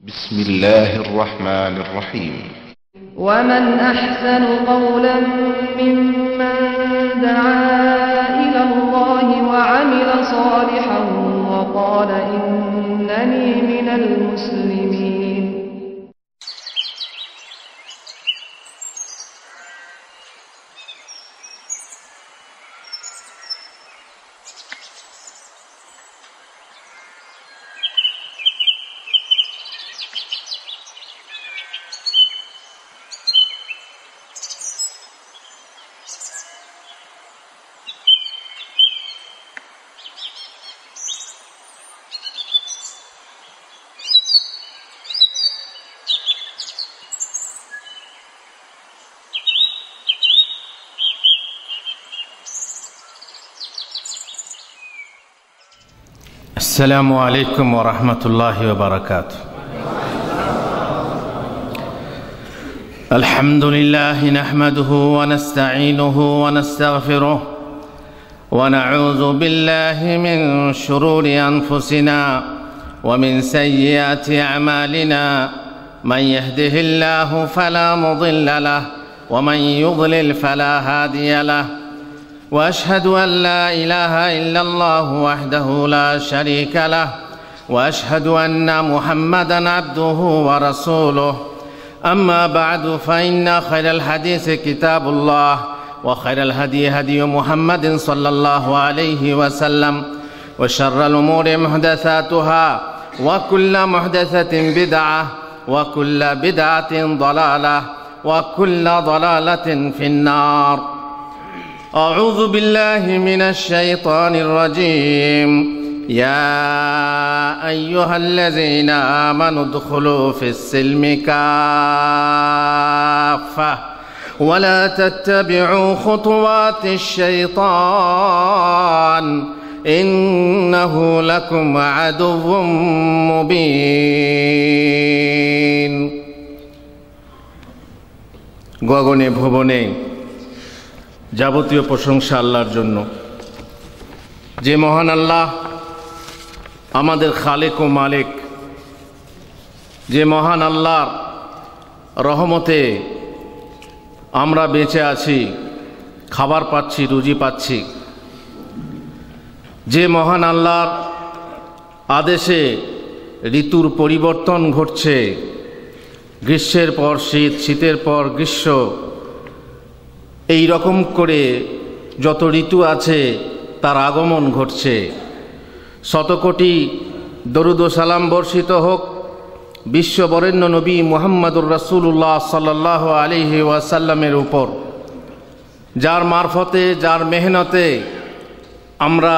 بسم الله الرحمن الرحيم ومن أحسن قولا ممن دعا إلى الله وعمل صالحا وقال إنني من المسلمين السلام عليكم ورحمة الله وبركاته. الحمد لله نحمده ونستعينه ونستغفره ونعوذ بالله من شرور أنفسنا ومن سيئات أعمالنا من يهده الله فلا مضل له ومن يضلل فلا هادي له وأشهد أن لا إله إلا الله وحده لا شريك له وأشهد أن محمدًا عبده ورسوله أما بعد فإن خير الحديث كتاب الله وخير الهدي هدي محمد صلى الله عليه وسلم وشر الأمور محدثاتها وكل محدثة بدعة وكل بدعة ضلالة وكل ضلالة في النار. أعوذ بالله من الشيطان الرجيم. يا أيها الذين آمنوا ادخلوا في السلم كافة ولا تتبعوا خطوات الشيطان إنه لكم عدو مبين. গগনে ভুবনে যাবতীয় প্রশংসা আল্লাহর জন্য, যে মহান আল্লাহ আমাদের খালেক ও মালিক, যে মহান আল্লাহর রহমতে আমরা বেঁচে আছি, খাবার পাচ্ছি, রুজি পাচ্ছি, যে মহান আল্লাহর আদেশে ঋতুর পরিবর্তন ঘটছে, গ্রীষ্মের পর শীত, শীতের পর গ্রীষ্ম, এই রকম করে যত ঋতু আছে তার আগমন ঘটছে। শতকোটি দরুদ ও সালাম বর্ষিত হোক বিশ্ববরেণ্য নবী মুহাম্মদুর রাসূলুল্লাহ সাল্লাল্লাহু আলাইহি ওয়াসাল্লামের উপর, যার মারফতে, যার মেহনতে আমরা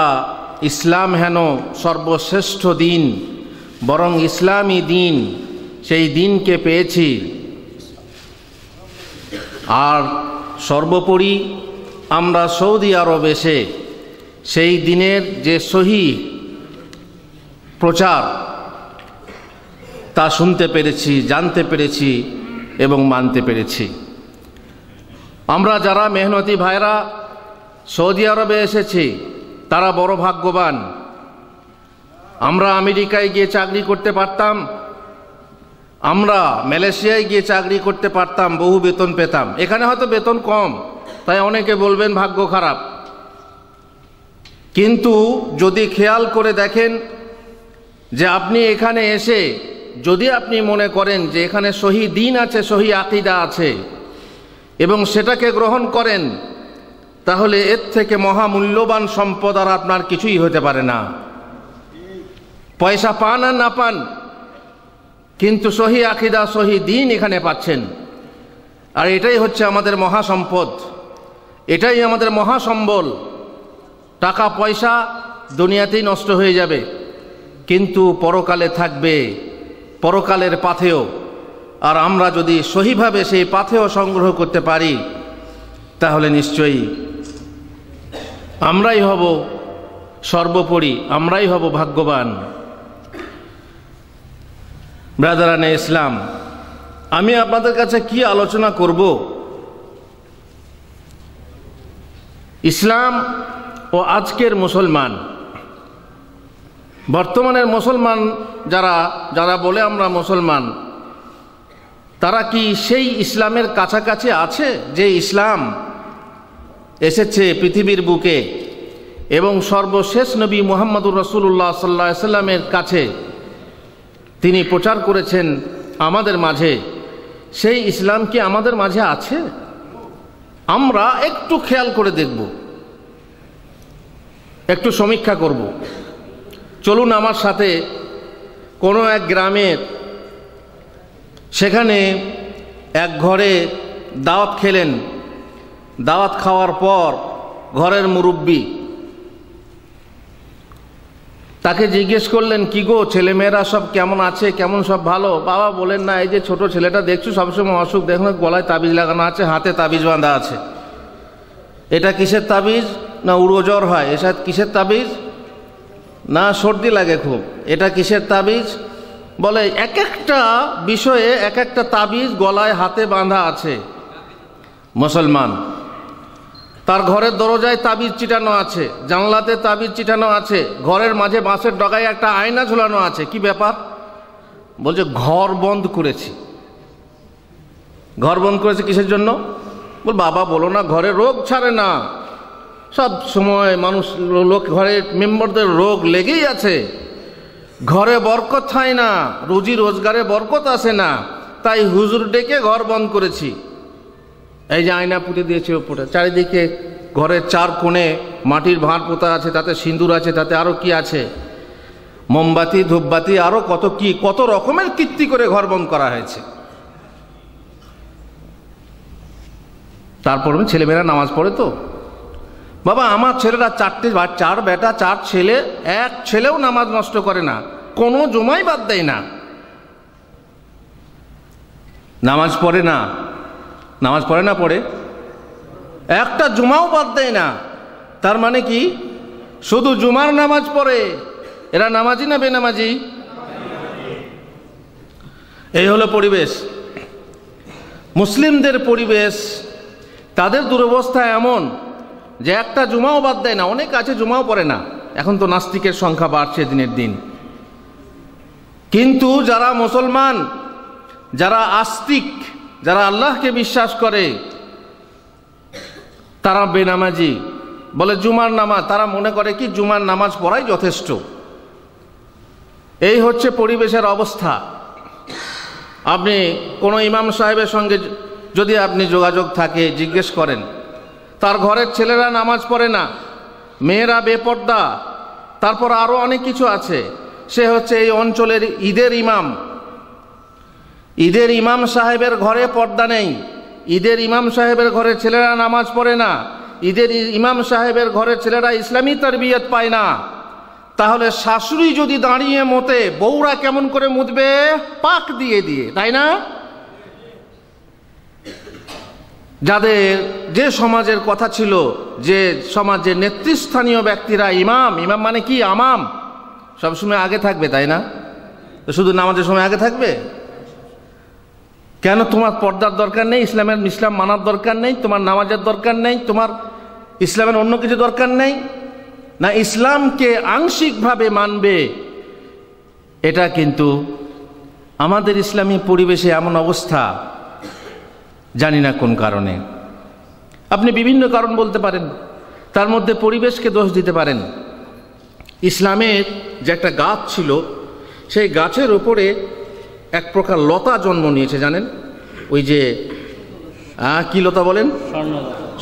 ইসলাম হেন সর্বশ্রেষ্ঠ দিন, বরং ইসলামী দিন, সেই দিনকে পেয়েছি। আর সর্বোপরি আমরা সৌদি আরব এসে সেই দিনের যে সহিহ প্রচার তা শুনতে পেরেছি, জানতে পেরেছি এবং মানতে পেরেছি। আমরা যারা মেহনতি ভাইরা সৌদি আরবে এসেছি তারা বড় ভাগ্যবান। আমরা আমেরিকায় গিয়ে চাকরি করতে পারতাম, আমরা মালয়েশিয়ায় গিয়ে চাকরি করতে পারতাম, বহু বেতন পেতাম। এখানে হয়তো বেতন কম, তাই অনেকে বলবেন ভাগ্য খারাপ। কিন্তু যদি খেয়াল করে দেখেন যে আপনি এখানে এসে যদি আপনি মনে করেন যে এখানে সহি দ্বীন আছে, সহি আকীদা আছে এবং সেটাকে গ্রহণ করেন, তাহলে এর থেকে মহামূল্যবান সম্পদ আর আপনার কিছুই হতে পারে না। পয়সা পান আর না পান, কিন্তু সহি আকীদা, সহি দ্বীন এখানে পাচ্ছেন। আর এটাই হচ্ছে আমাদের মহাসম্পদ, এটাই আমাদের মহাসম্বল। টাকা পয়সা দুনিয়াতেই নষ্ট হয়ে যাবে, কিন্তু পরকালে থাকবে, পরকালের পাথেয়। আর আমরা যদি সহিভাবে সেই পাথেয় সংগ্রহ করতে পারি, তাহলে নিশ্চয়ই আমরাই হব সর্বোপরি, আমরাই হব ভাগ্যবান। ব্রাদারানে ইসলাম, আমি আপনাদের কাছে কি আলোচনা করব? ইসলাম ও আজকের মুসলমান। বর্তমানের মুসলমান যারা বলে আমরা মুসলমান, তারা কি সেই ইসলামের কাছাকাছি আছে যে ইসলাম এসেছে পৃথিবীর বুকে এবং সর্বশেষ নবী মুহাম্মদুর রাসূলুল্লাহ সাল্লাল্লাহু আলাইহি সাল্লামের কাছে তিনি প্রচার করেছেন আমাদের মাঝে? সেই ইসলাম কি আমাদের মাঝে আছে? আমরা একটু খেয়াল করে দেখব, একটু সমীক্ষা করব। চলুন আমার সাথে কোনো এক গ্রামের, সেখানে এক ঘরে দাওয়াত খেলেন। দাওয়াত খাওয়ার পর ঘরের মুরব্বী তাকে জিজ্ঞেস করলেন, কি গো ছেলেমেয়েরা সব কেমন আছে, কেমন সব ভালো? বাবা বলেন, না এই যে ছোট ছেলেটা দেখছো সবসময় অসুখ, দেখুন গলায় তাবিজ লাগানো আছে, হাতে তাবিজ বাঁধা আছে। এটা কিসের তাবিজ? না উড়ো জ্বর হয়। এসব কিসের তাবিজ? না সর্দি লাগে খুব। এটা কিসের তাবিজ? বলে এক একটা বিষয়ে এক একটা তাবিজ গলায় হাতে বাঁধা আছে। মুসলমান, তার ঘরের দরজায় তাবিজ চিটানো আছে, জানলাতে তাবিজ চিটানো আছে, ঘরের মাঝে বাঁশের ডগায় একটা আয়না ঝুলানো আছে। কি ব্যাপার? বলছে ঘর বন্ধ করেছি। ঘর বন্ধ করেছে কিসের জন্য? বল বাবা বলো না, ঘরে রোগ ছাড়ে না, সব সময় মানুষ লোক ঘরের মেম্বারদের রোগ লেগেই আছে, ঘরে বরকত হয় না, রুজি রোজগারে বরকত আসে না, তাই হুজুর ডেকে ঘর বন্ধ করেছি। এই যে আয়না পুঁতে দিয়েছে ওপরে, চারিদিকে ঘরের চার কোণে মাটির ভাঁড় পোতা আছে, তাতে সিঁদুর আছে, তাতে আরো কি আছে, মোমবাতি ধূপবাতি আরো কত কি, কত রকমের কীর্তি করে ঘর বন্ধ করা হয়েছে। তারপর ছেলেমেয়েরা নামাজ পড়ে তো? বাবা আমার ছেলেরা চার বেটা, চার ছেলে, এক ছেলেও নামাজ নষ্ট করে না, কোনো জুমাই বাদ দেয় না, নামাজ পড়ে না। নামাজ পড়ে না? পড়ে। একটা জুমাও বাদ দেয় না। তার মানে কি? শুধু জুমার নামাজ পড়ে। এরা নামাজি না বেনামাজি? এই হলো পরিবেশ, মুসলিমদের পরিবেশ। তাদের দুরবস্থা এমন যে একটা জুমাও বাদ দেয় না। অনেক আছে জুমাও পড়ে না, এখন তো নাস্তিকের সংখ্যা বাড়ছে দিনের দিন। কিন্তু যারা মুসলমান, যারা আস্তিক, যারা আল্লাহকে বিশ্বাস করে, তারা বেনামাজি। বলে জুমার নামাজ, তারা মনে করে কি জুমার নামাজ পড়াই যথেষ্ট। এই হচ্ছে পরিবেশের অবস্থা। আপনি কোনো ইমাম সাহেবের সঙ্গে যদি আপনি যোগাযোগ থাকে, জিজ্ঞেস করেন, তার ঘরের ছেলেরা নামাজ পড়ে না, মেয়েরা বেপর্দা, তারপর আরো অনেক কিছু আছে। সে হচ্ছে এই অঞ্চলের ঈদের ইমাম। ঈদের ইমাম সাহেবের ঘরে পর্দা নেই, ঈদের ইমাম সাহেবের ঘরে ছেলেরা নামাজ পড়ে না, ঈদের ইমাম সাহেবের ঘরের ছেলেরা ইসলামী তারবিয়ত পায় না। তাহলে শাশুড়ি যদি দাঁড়িয়ে মতে, বউরা কেমন করে মুতবে? পাক দিয়ে দিয়ে, তাই না? যাদের যে সমাজের কথা ছিল যে সমাজের নেতৃস্থানীয় ব্যক্তিরা ইমাম, ইমাম মানে কি? আমাম, সবসময় আগে থাকবে, তাই না? শুধু নামাজের সময় আগে থাকবে কেন? তোমার পর্দার দরকার নেই, ইসলাম মানার দরকার নেই, তোমার নামাজের দরকার নেই, তোমার ইসলামের অন্য কিছু দরকার নেই না? ইসলামকে আংশিকভাবে মানবে। এটা কিন্তু আমাদের ইসলামী পরিবেশে এমন অবস্থা, জানি না কোন কারণে। আপনি বিভিন্ন কারণ বলতে পারেন, তার মধ্যে পরিবেশকে দোষ দিতে পারেন। ইসলামের যে একটা গাছ ছিল, সেই গাছের উপরে এক প্রকার লতা জন্ম নিয়েছে, জানেন? ওই যে কি লতা বলেন?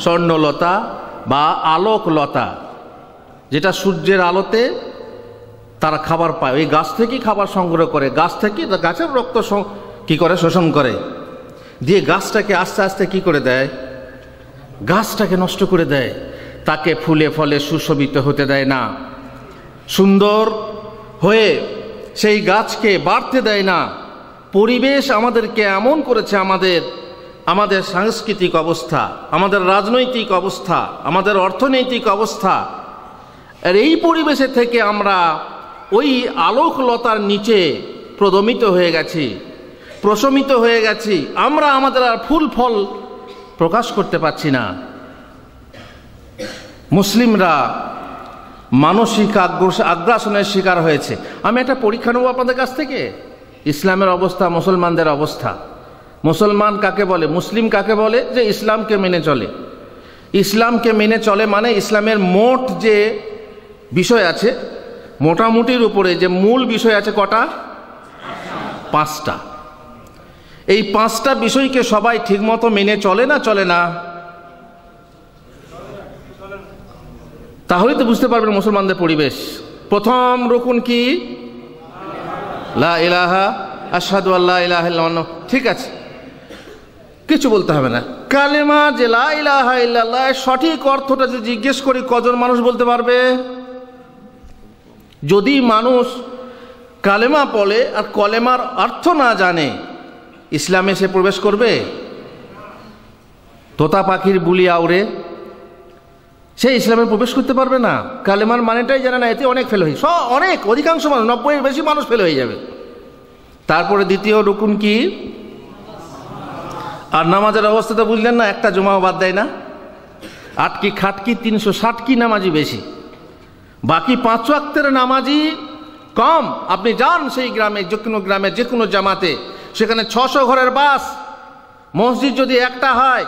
স্বর্ণলতা বা আলোক লতা, যেটা সূর্যের আলোতে তারা খাবার পায়। ওই গাছ থেকেই খাবার সংগ্রহ করে, গাছ থেকে গাছের রক্ত কি করে? শোষণ করে, দিয়ে গাছটাকে আস্তে আস্তে কি করে দেয়? গাছটাকে নষ্ট করে দেয়, তাকে ফুলে ফলে সুশোভিত হতে দেয় না, সুন্দর হয়ে সেই গাছকে বাড়তে দেয় না। পরিবেশ আমাদেরকে এমন করেছে, আমাদের সাংস্কৃতিক অবস্থা, আমাদের রাজনৈতিক অবস্থা, আমাদের অর্থনৈতিক অবস্থা, আর এই পরিবেশে থেকে আমরা ওই আলোকলতার নিচে প্রদমিত হয়ে গেছি, প্রশমিত হয়ে গেছি। আমরা আমাদের আর ফুল ফল প্রকাশ করতে পারছি না। মুসলিমরা মানসিক আগ্রাসনের শিকার হয়েছে। আমি একটা পরীক্ষা নেব আপনাদের কাছ থেকে, ইসলামের অবস্থা, মুসলমানদের অবস্থা। মুসলমান কাকে বলে, মুসলিম কাকে বলে? যে ইসলামকে মেনে চলে। ইসলামকে মেনে চলে মানে ইসলামের মোট যে বিষয় আছে, মোটামুটির উপরে যে মূল বিষয় আছে কটা? 5টা। এই 5টা বিষয়কে সবাই ঠিকমতো মেনে চলে না চলে না? তাহলেই তো বুঝতে পারবেন মুসলমানদের পরিবেশ। প্রথম রুকুন কি? লা ইলাহা আশহাদু আল্লা ইলাহা ইল্লাল্লাহ। ঠিক আছে, কিছু বলতে হবে না। কালেমা যে লা ইলাহা ইল্লাল্লাহ, সঠিক অর্থটা যদি জিজ্ঞেস করি কজন মানুষ বলতে পারবে? যদি মানুষ কালেমা পড়ে আর কলেমার অর্থ না জানে, ইসলামে সে প্রবেশ করবে? তোতা পাখির বুলি আউড়ে সে ইসলামে প্রবেশ করতে পারবে না। কালেমার মানেটাই জানে না, এতে অনেক ফেল হয়ে, অধিকাংশ মানুষ, 90-এর বেশি মানুষ ফেল হয়ে যাবে। তারপরে দ্বিতীয় রুকুন কি? আর নামাজের অবস্থাটা বুঝলেন না, একটা জুমাও বাদ দেয় না। আটকি খাটকি 360 কি নামাজি বেশি, বাকি 5 ওয়াক্তের নামাজি কম। আপনি যান সেই গ্রামে, যে কোনো গ্রামে, যে কোনো জামাতে, সেখানে 600 ঘরের বাস। মসজিদ যদি একটা হয়,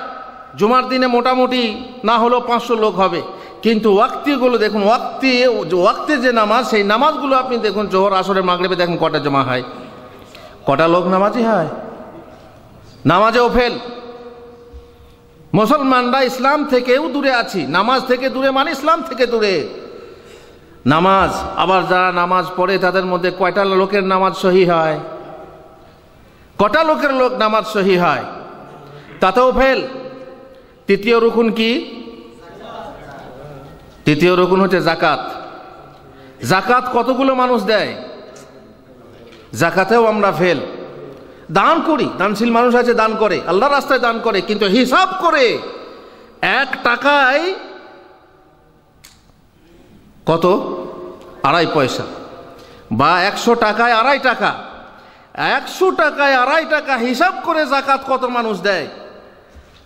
জুমার দিনে মোটামুটি না হলেও 500 লোক হবে। কিন্তু ওয়াক্তিগুলো দেখুন, ওয়াক্তে যে নামাজ, সেই নামাজগুলো আপনি দেখুন, জোহর আসরে মাগরিবে দেখুন কটা জমা হয়, কটা লোক নামাজি হয়। নামাজেও ফেল। মুসলমানরা ইসলাম থেকেও দূরে আছি। নামাজ থেকে দূরে মানে ইসলাম থেকে দূরে। নামাজ, আবার যারা নামাজ পড়ে তাদের মধ্যে কয়টা লোকের নামাজ সহি হয়? কটা লোকের নামাজ সহি হয়? তাতেও ফেল। তৃতীয় রুকুন কি? তৃতীয় রুকুন হচ্ছে জাকাত। জাকাত কতগুলো মানুষ দেয়? জাকাতেও আমরা ফেল। দান করি, দানশীল মানুষ আছে, দান করে, আল্লাহর রাস্তায় দান করে, কিন্তু হিসাব করে 1 টাকায় কত? 2.5 পয়সা, বা 100 টাকায় 2.5 টাকা। 100 টাকায় 2.5 টাকা হিসাব করে জাকাত কত মানুষ দেয়?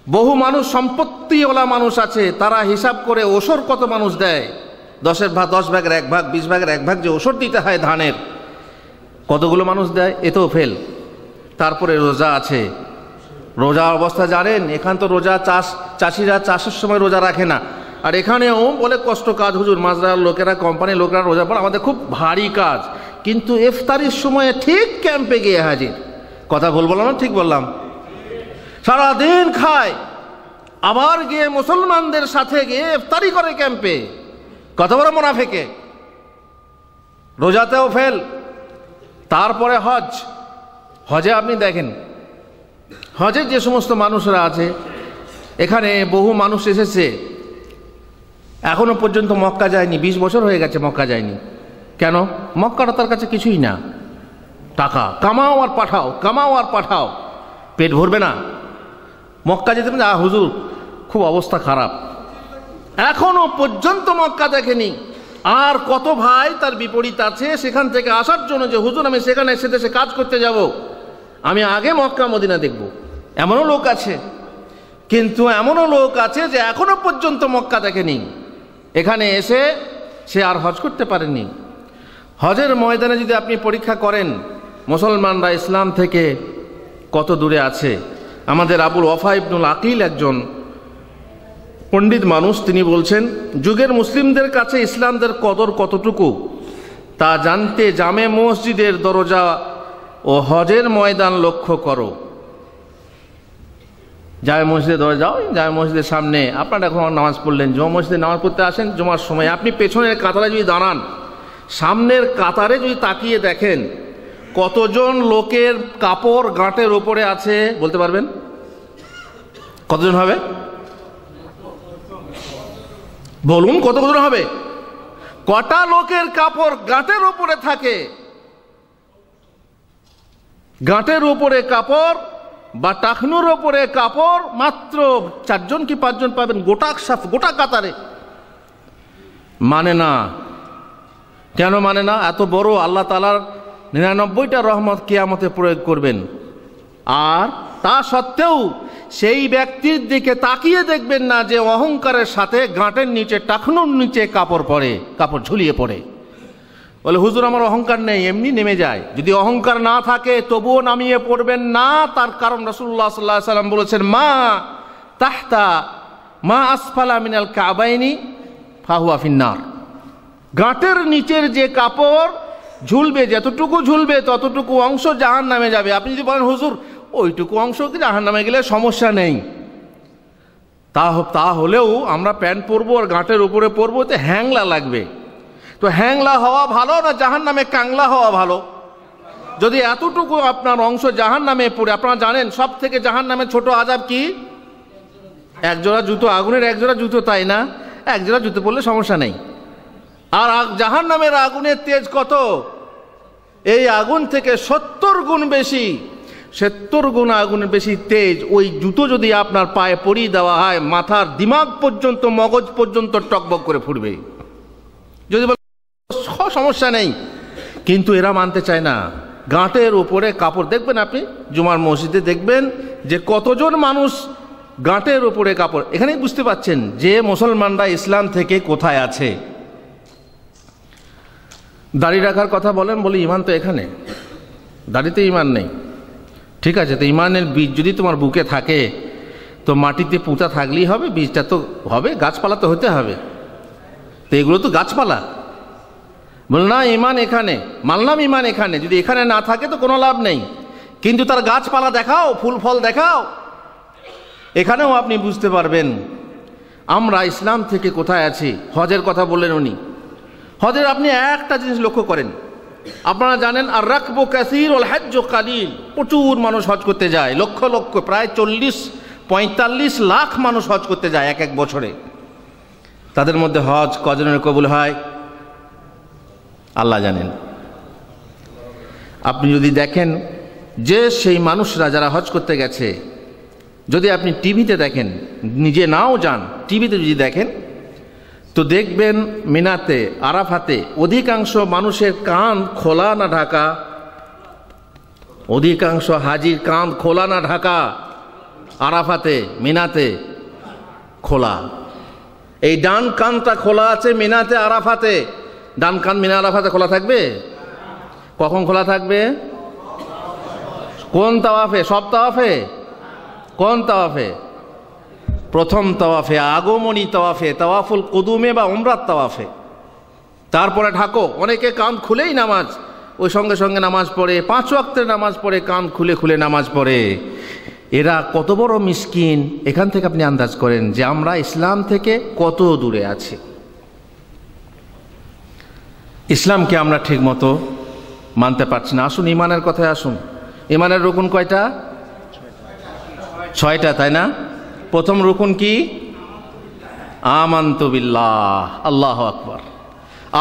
বহু মানুষ সম্পত্তিওয়ালা মানুষ আছে, তারা হিসাব করে ওসর কত মানুষ দেয়? 10 ভাগের 1 ভাগ, 20 ভাগের 1 ভাগ যে ওসর দিতে হয় ধানের, কতগুলো মানুষ দেয়? এতেও ফেল। তারপরে রোজা আছে। রোজা অবস্থা জানেন? এখান তো রোজা চাষিরা চাষের সময় রোজা রাখে না, আর এখানেও বলে কষ্ট কাজ হুজুর, মাজরার লোকেরা, কোম্পানির লোকেরা রোজা পড়ে, আমাদের খুব ভারী কাজ। কিন্তু ইফতারির সময়ে ঠিক ক্যাম্পে গিয়ে হাজির। কথা ভুল বললাম না ঠিক বললাম? সারাদিন খায়, আবার গিয়ে মুসলমানদের সাথে গিয়ে ইফতারি করে ক্যাম্পে। কত বড় মুনাফিকে! রোজাতেও ফেল। তারপরে হজ। হজে আপনি দেখেন, হজে যে সমস্ত মানুষরা আছে, এখানে বহু মানুষ এসেছে, এখনো পর্যন্ত মক্কা যায়নি। 20 বছর হয়ে গেছে মক্কা যায়নি। কেন? মক্কাটা তার কাছে কিছুই না। টাকা কামাও আর পাঠাও, কামাও আর পাঠাও, পেট ভরবে না। মক্কা যেতে পারে, হুজুর খুব অবস্থা খারাপ, এখনো পর্যন্ত মক্কা দেখেনি। আর কত ভাই তার বিপরীত আছে, সেখান থেকে আসার জন্য যে হুজুর আমি সেখানে এসে দেশে কাজ করতে যাব, আমি আগে মক্কা মদিনা দেখব, এমনও লোক আছে। কিন্তু এমনও লোক আছে যে এখনো পর্যন্ত মক্কা দেখেনি, এখানে এসে সে আর হজ করতে পারেনি। হজের ময়দানে যদি আপনি পরীক্ষা করেন মুসলমানরা ইসলাম থেকে কত দূরে আছে। আমাদের আবুল ওয়াফা ইবনুল আকিল একজন পণ্ডিত মানুষ, তিনি বলছেন, যুগের মুসলিমদের কাছে ইসলামদের কদর কতটুকু তা জানতে জামে মসজিদের দরজা ও হজের ময়দান লক্ষ্য করো। জামে মসজিদের দরজা যাও, জামে মসজিদের সামনে আপনারা এখন নামাজ পড়লেন, জুমা মসজিদে নামাজ পড়তে আসেন, জুমার সময় আপনি পেছনের কাতারে যদি দাঁড়ান, সামনের কাতারে যদি তাকিয়ে দেখেন কতজন লোকের কাপড় গাঁটের ওপরে আছে, বলতে পারবেন কতজন হবে? বলুন কতজন হবে? কটা লোকের কাপড় গাঁটের ওপরে থাকে? গাঁটের উপরে কাপড় বা টাকনুর ওপরে কাপড় মাত্র 4 জন কি 5 জন পাবেন গোটা কাতারে। মানে না। কেন মানে না? এত বড় আল্লাহ তাআলার 99টা রহমত কিয়ামতে প্রয়োগ করবেন, আর তা সত্ত্বেও সেই ব্যক্তির দিকে তাকিয়ে দেখবেন না যে অহংকারের সাথে গাঁটের নিচে, টাকনুর নিচে কাপড় পরে, কাপড় ঝুলিয়ে পড়ে। বলে হুজুর আমার অহংকার নেই, এমনি নেমে যায়। যদি অহংকার না থাকে তবুও নামিয়ে পড়বেন না। তার কারণ রাসূলুল্লাহ সাল্লাল্লাহু আলাইহি ওয়াসাল্লাম বলেছেন, মা তাহতা মা আসফালা মিনাল কাবাইনি ফাহুয়া ফিন্নার। গাঁটের নিচের যে কাপড় ঝুলবে, যতটুকু ঝুলবে ততটুকু অংশ জাহান্নামে যাবে। আপনি যদি বলেন হুজুর ওইটুকু অংশ কি জাহান্নামে গেলে সমস্যা নেই, তা হলেও আমরা প্যান্ট পরবো আর গাঁটের উপরে পরবো, তো হ্যাংলা লাগবে। তো হ্যাংলা হওয়া ভালো না জাহান্নামে কাংলা হওয়া ভালো? যদি এতটুকু আপনার অংশ জাহান্নামে পড়ে, আপনারা জানেন সব থেকে জাহান্নামের ছোট আযাব কি? একজোড়া জুতো, আগুনের একজোড়া জুতো, তাই না? একজোড়া জুতো পরলে সমস্যা নেই। আর জাহান্নামের আগুনের তেজ কত? এই আগুন থেকে 70 গুণ বেশি, 70 গুণ আগুনের বেশি তেজ। ওই জুতো যদি আপনার পায়ে পরিয়ে দেওয়া হয়, মাথার দিমাগ পর্যন্ত, মগজ পর্যন্ত টকবক করে ফুটবে। যদি সমস্যা নেই, কিন্তু এরা মানতে চায় না। গাঁটের উপরে কাপড় দেখবেন, আপনি জুমার মসজিদে দেখবেন যে কতজন মানুষ গাঁটের উপরে কাপড়। এখানেই বুঝতে পাচ্ছেন যে মুসলমানরা ইসলাম থেকে কোথায় আছে। দাড়ি রাখার কথা বলেন, বলি ইমান তো এখানে, দাড়িতে ইমান নেই। ঠিক আছে, তো ইমানের বীজ যদি তোমার বুকে থাকে তো মাটিতে পুঁতা থাকলেই হবে, বীজটা তো হবে, গাছপালা তো হতে হবে। তো এগুলো তো গাছপালা। বল না ইমান এখানে, মানলাম ইমান এখানে, যদি এখানে না থাকে তো কোনো লাভ নেই, কিন্তু তার গাছপালা দেখাও, ফুল ফল দেখাও। এখানেও আপনি বুঝতে পারবেন আমরা ইসলাম থেকে কোথায় আছি। হজের কথা বললেন উনি, হজের আপনি একটা জিনিস লক্ষ্য করেন, আপনারা জানেন আর রাকবু কাসীর ওয়াল হজ্জু কালিল, প্রচুর মানুষ হজ করতে যায়, লক্ষ লক্ষ, প্রায় 40-45 লাখ মানুষ হজ করতে যায় এক এক বছরে। তাদের মধ্যে হজ কজনের কবুল হয় আল্লাহ জানেন। আপনি যদি দেখেন যে সেই মানুষরা যারা হজ করতে গেছে, যদি আপনি টিভিতে দেখেন, নিজে নাও যান, টিভিতে যদি দেখেন তো দেখবেন মিনাতে, আরাফাতে অধিকাংশ মানুষের কান খোলা না ঢাকা, অধিকাংশ হাজির কান খোলা না ঢাকা, আরাফাতে মিনাতে খোলা। এই ডান কানটা খোলা আছে মিনাতে আরাফাতে, ডান কান মিনা আরাফাতে খোলা থাকবে? কখন খোলা থাকবে? কোন তাওয়াফে? সব তাওয়াফে? কোন তাওয়াফে? প্রথম তাওয়াফে, আগমনী তাওয়াফে, তাওয়াফুল কুদুমে বা উমরার তাওয়াফে। তারপরে ঢাকো। অনেকে কান খুলেই নামাজ, ওই সঙ্গে সঙ্গে নামাজ পড়ে, 5 ওয়াক্তের নামাজ পড়ে, কান খুলে খুলে নামাজ পড়ে। এরা কত বড় মিসকিন। এখান থেকে আপনি আন্দাজ করেন যে আমরা ইসলাম থেকে কত দূরে আছি। ইসলামকে আমরা ঠিক মতো মানতে পারছি না। আসুন ইমানের কথায় আসুন। ইমানের রুকুন কয়টা? 6টা, তাই না? প্রথম রুকুন কি? আমানতু বিল্লাহ, আল্লাহু আকবার,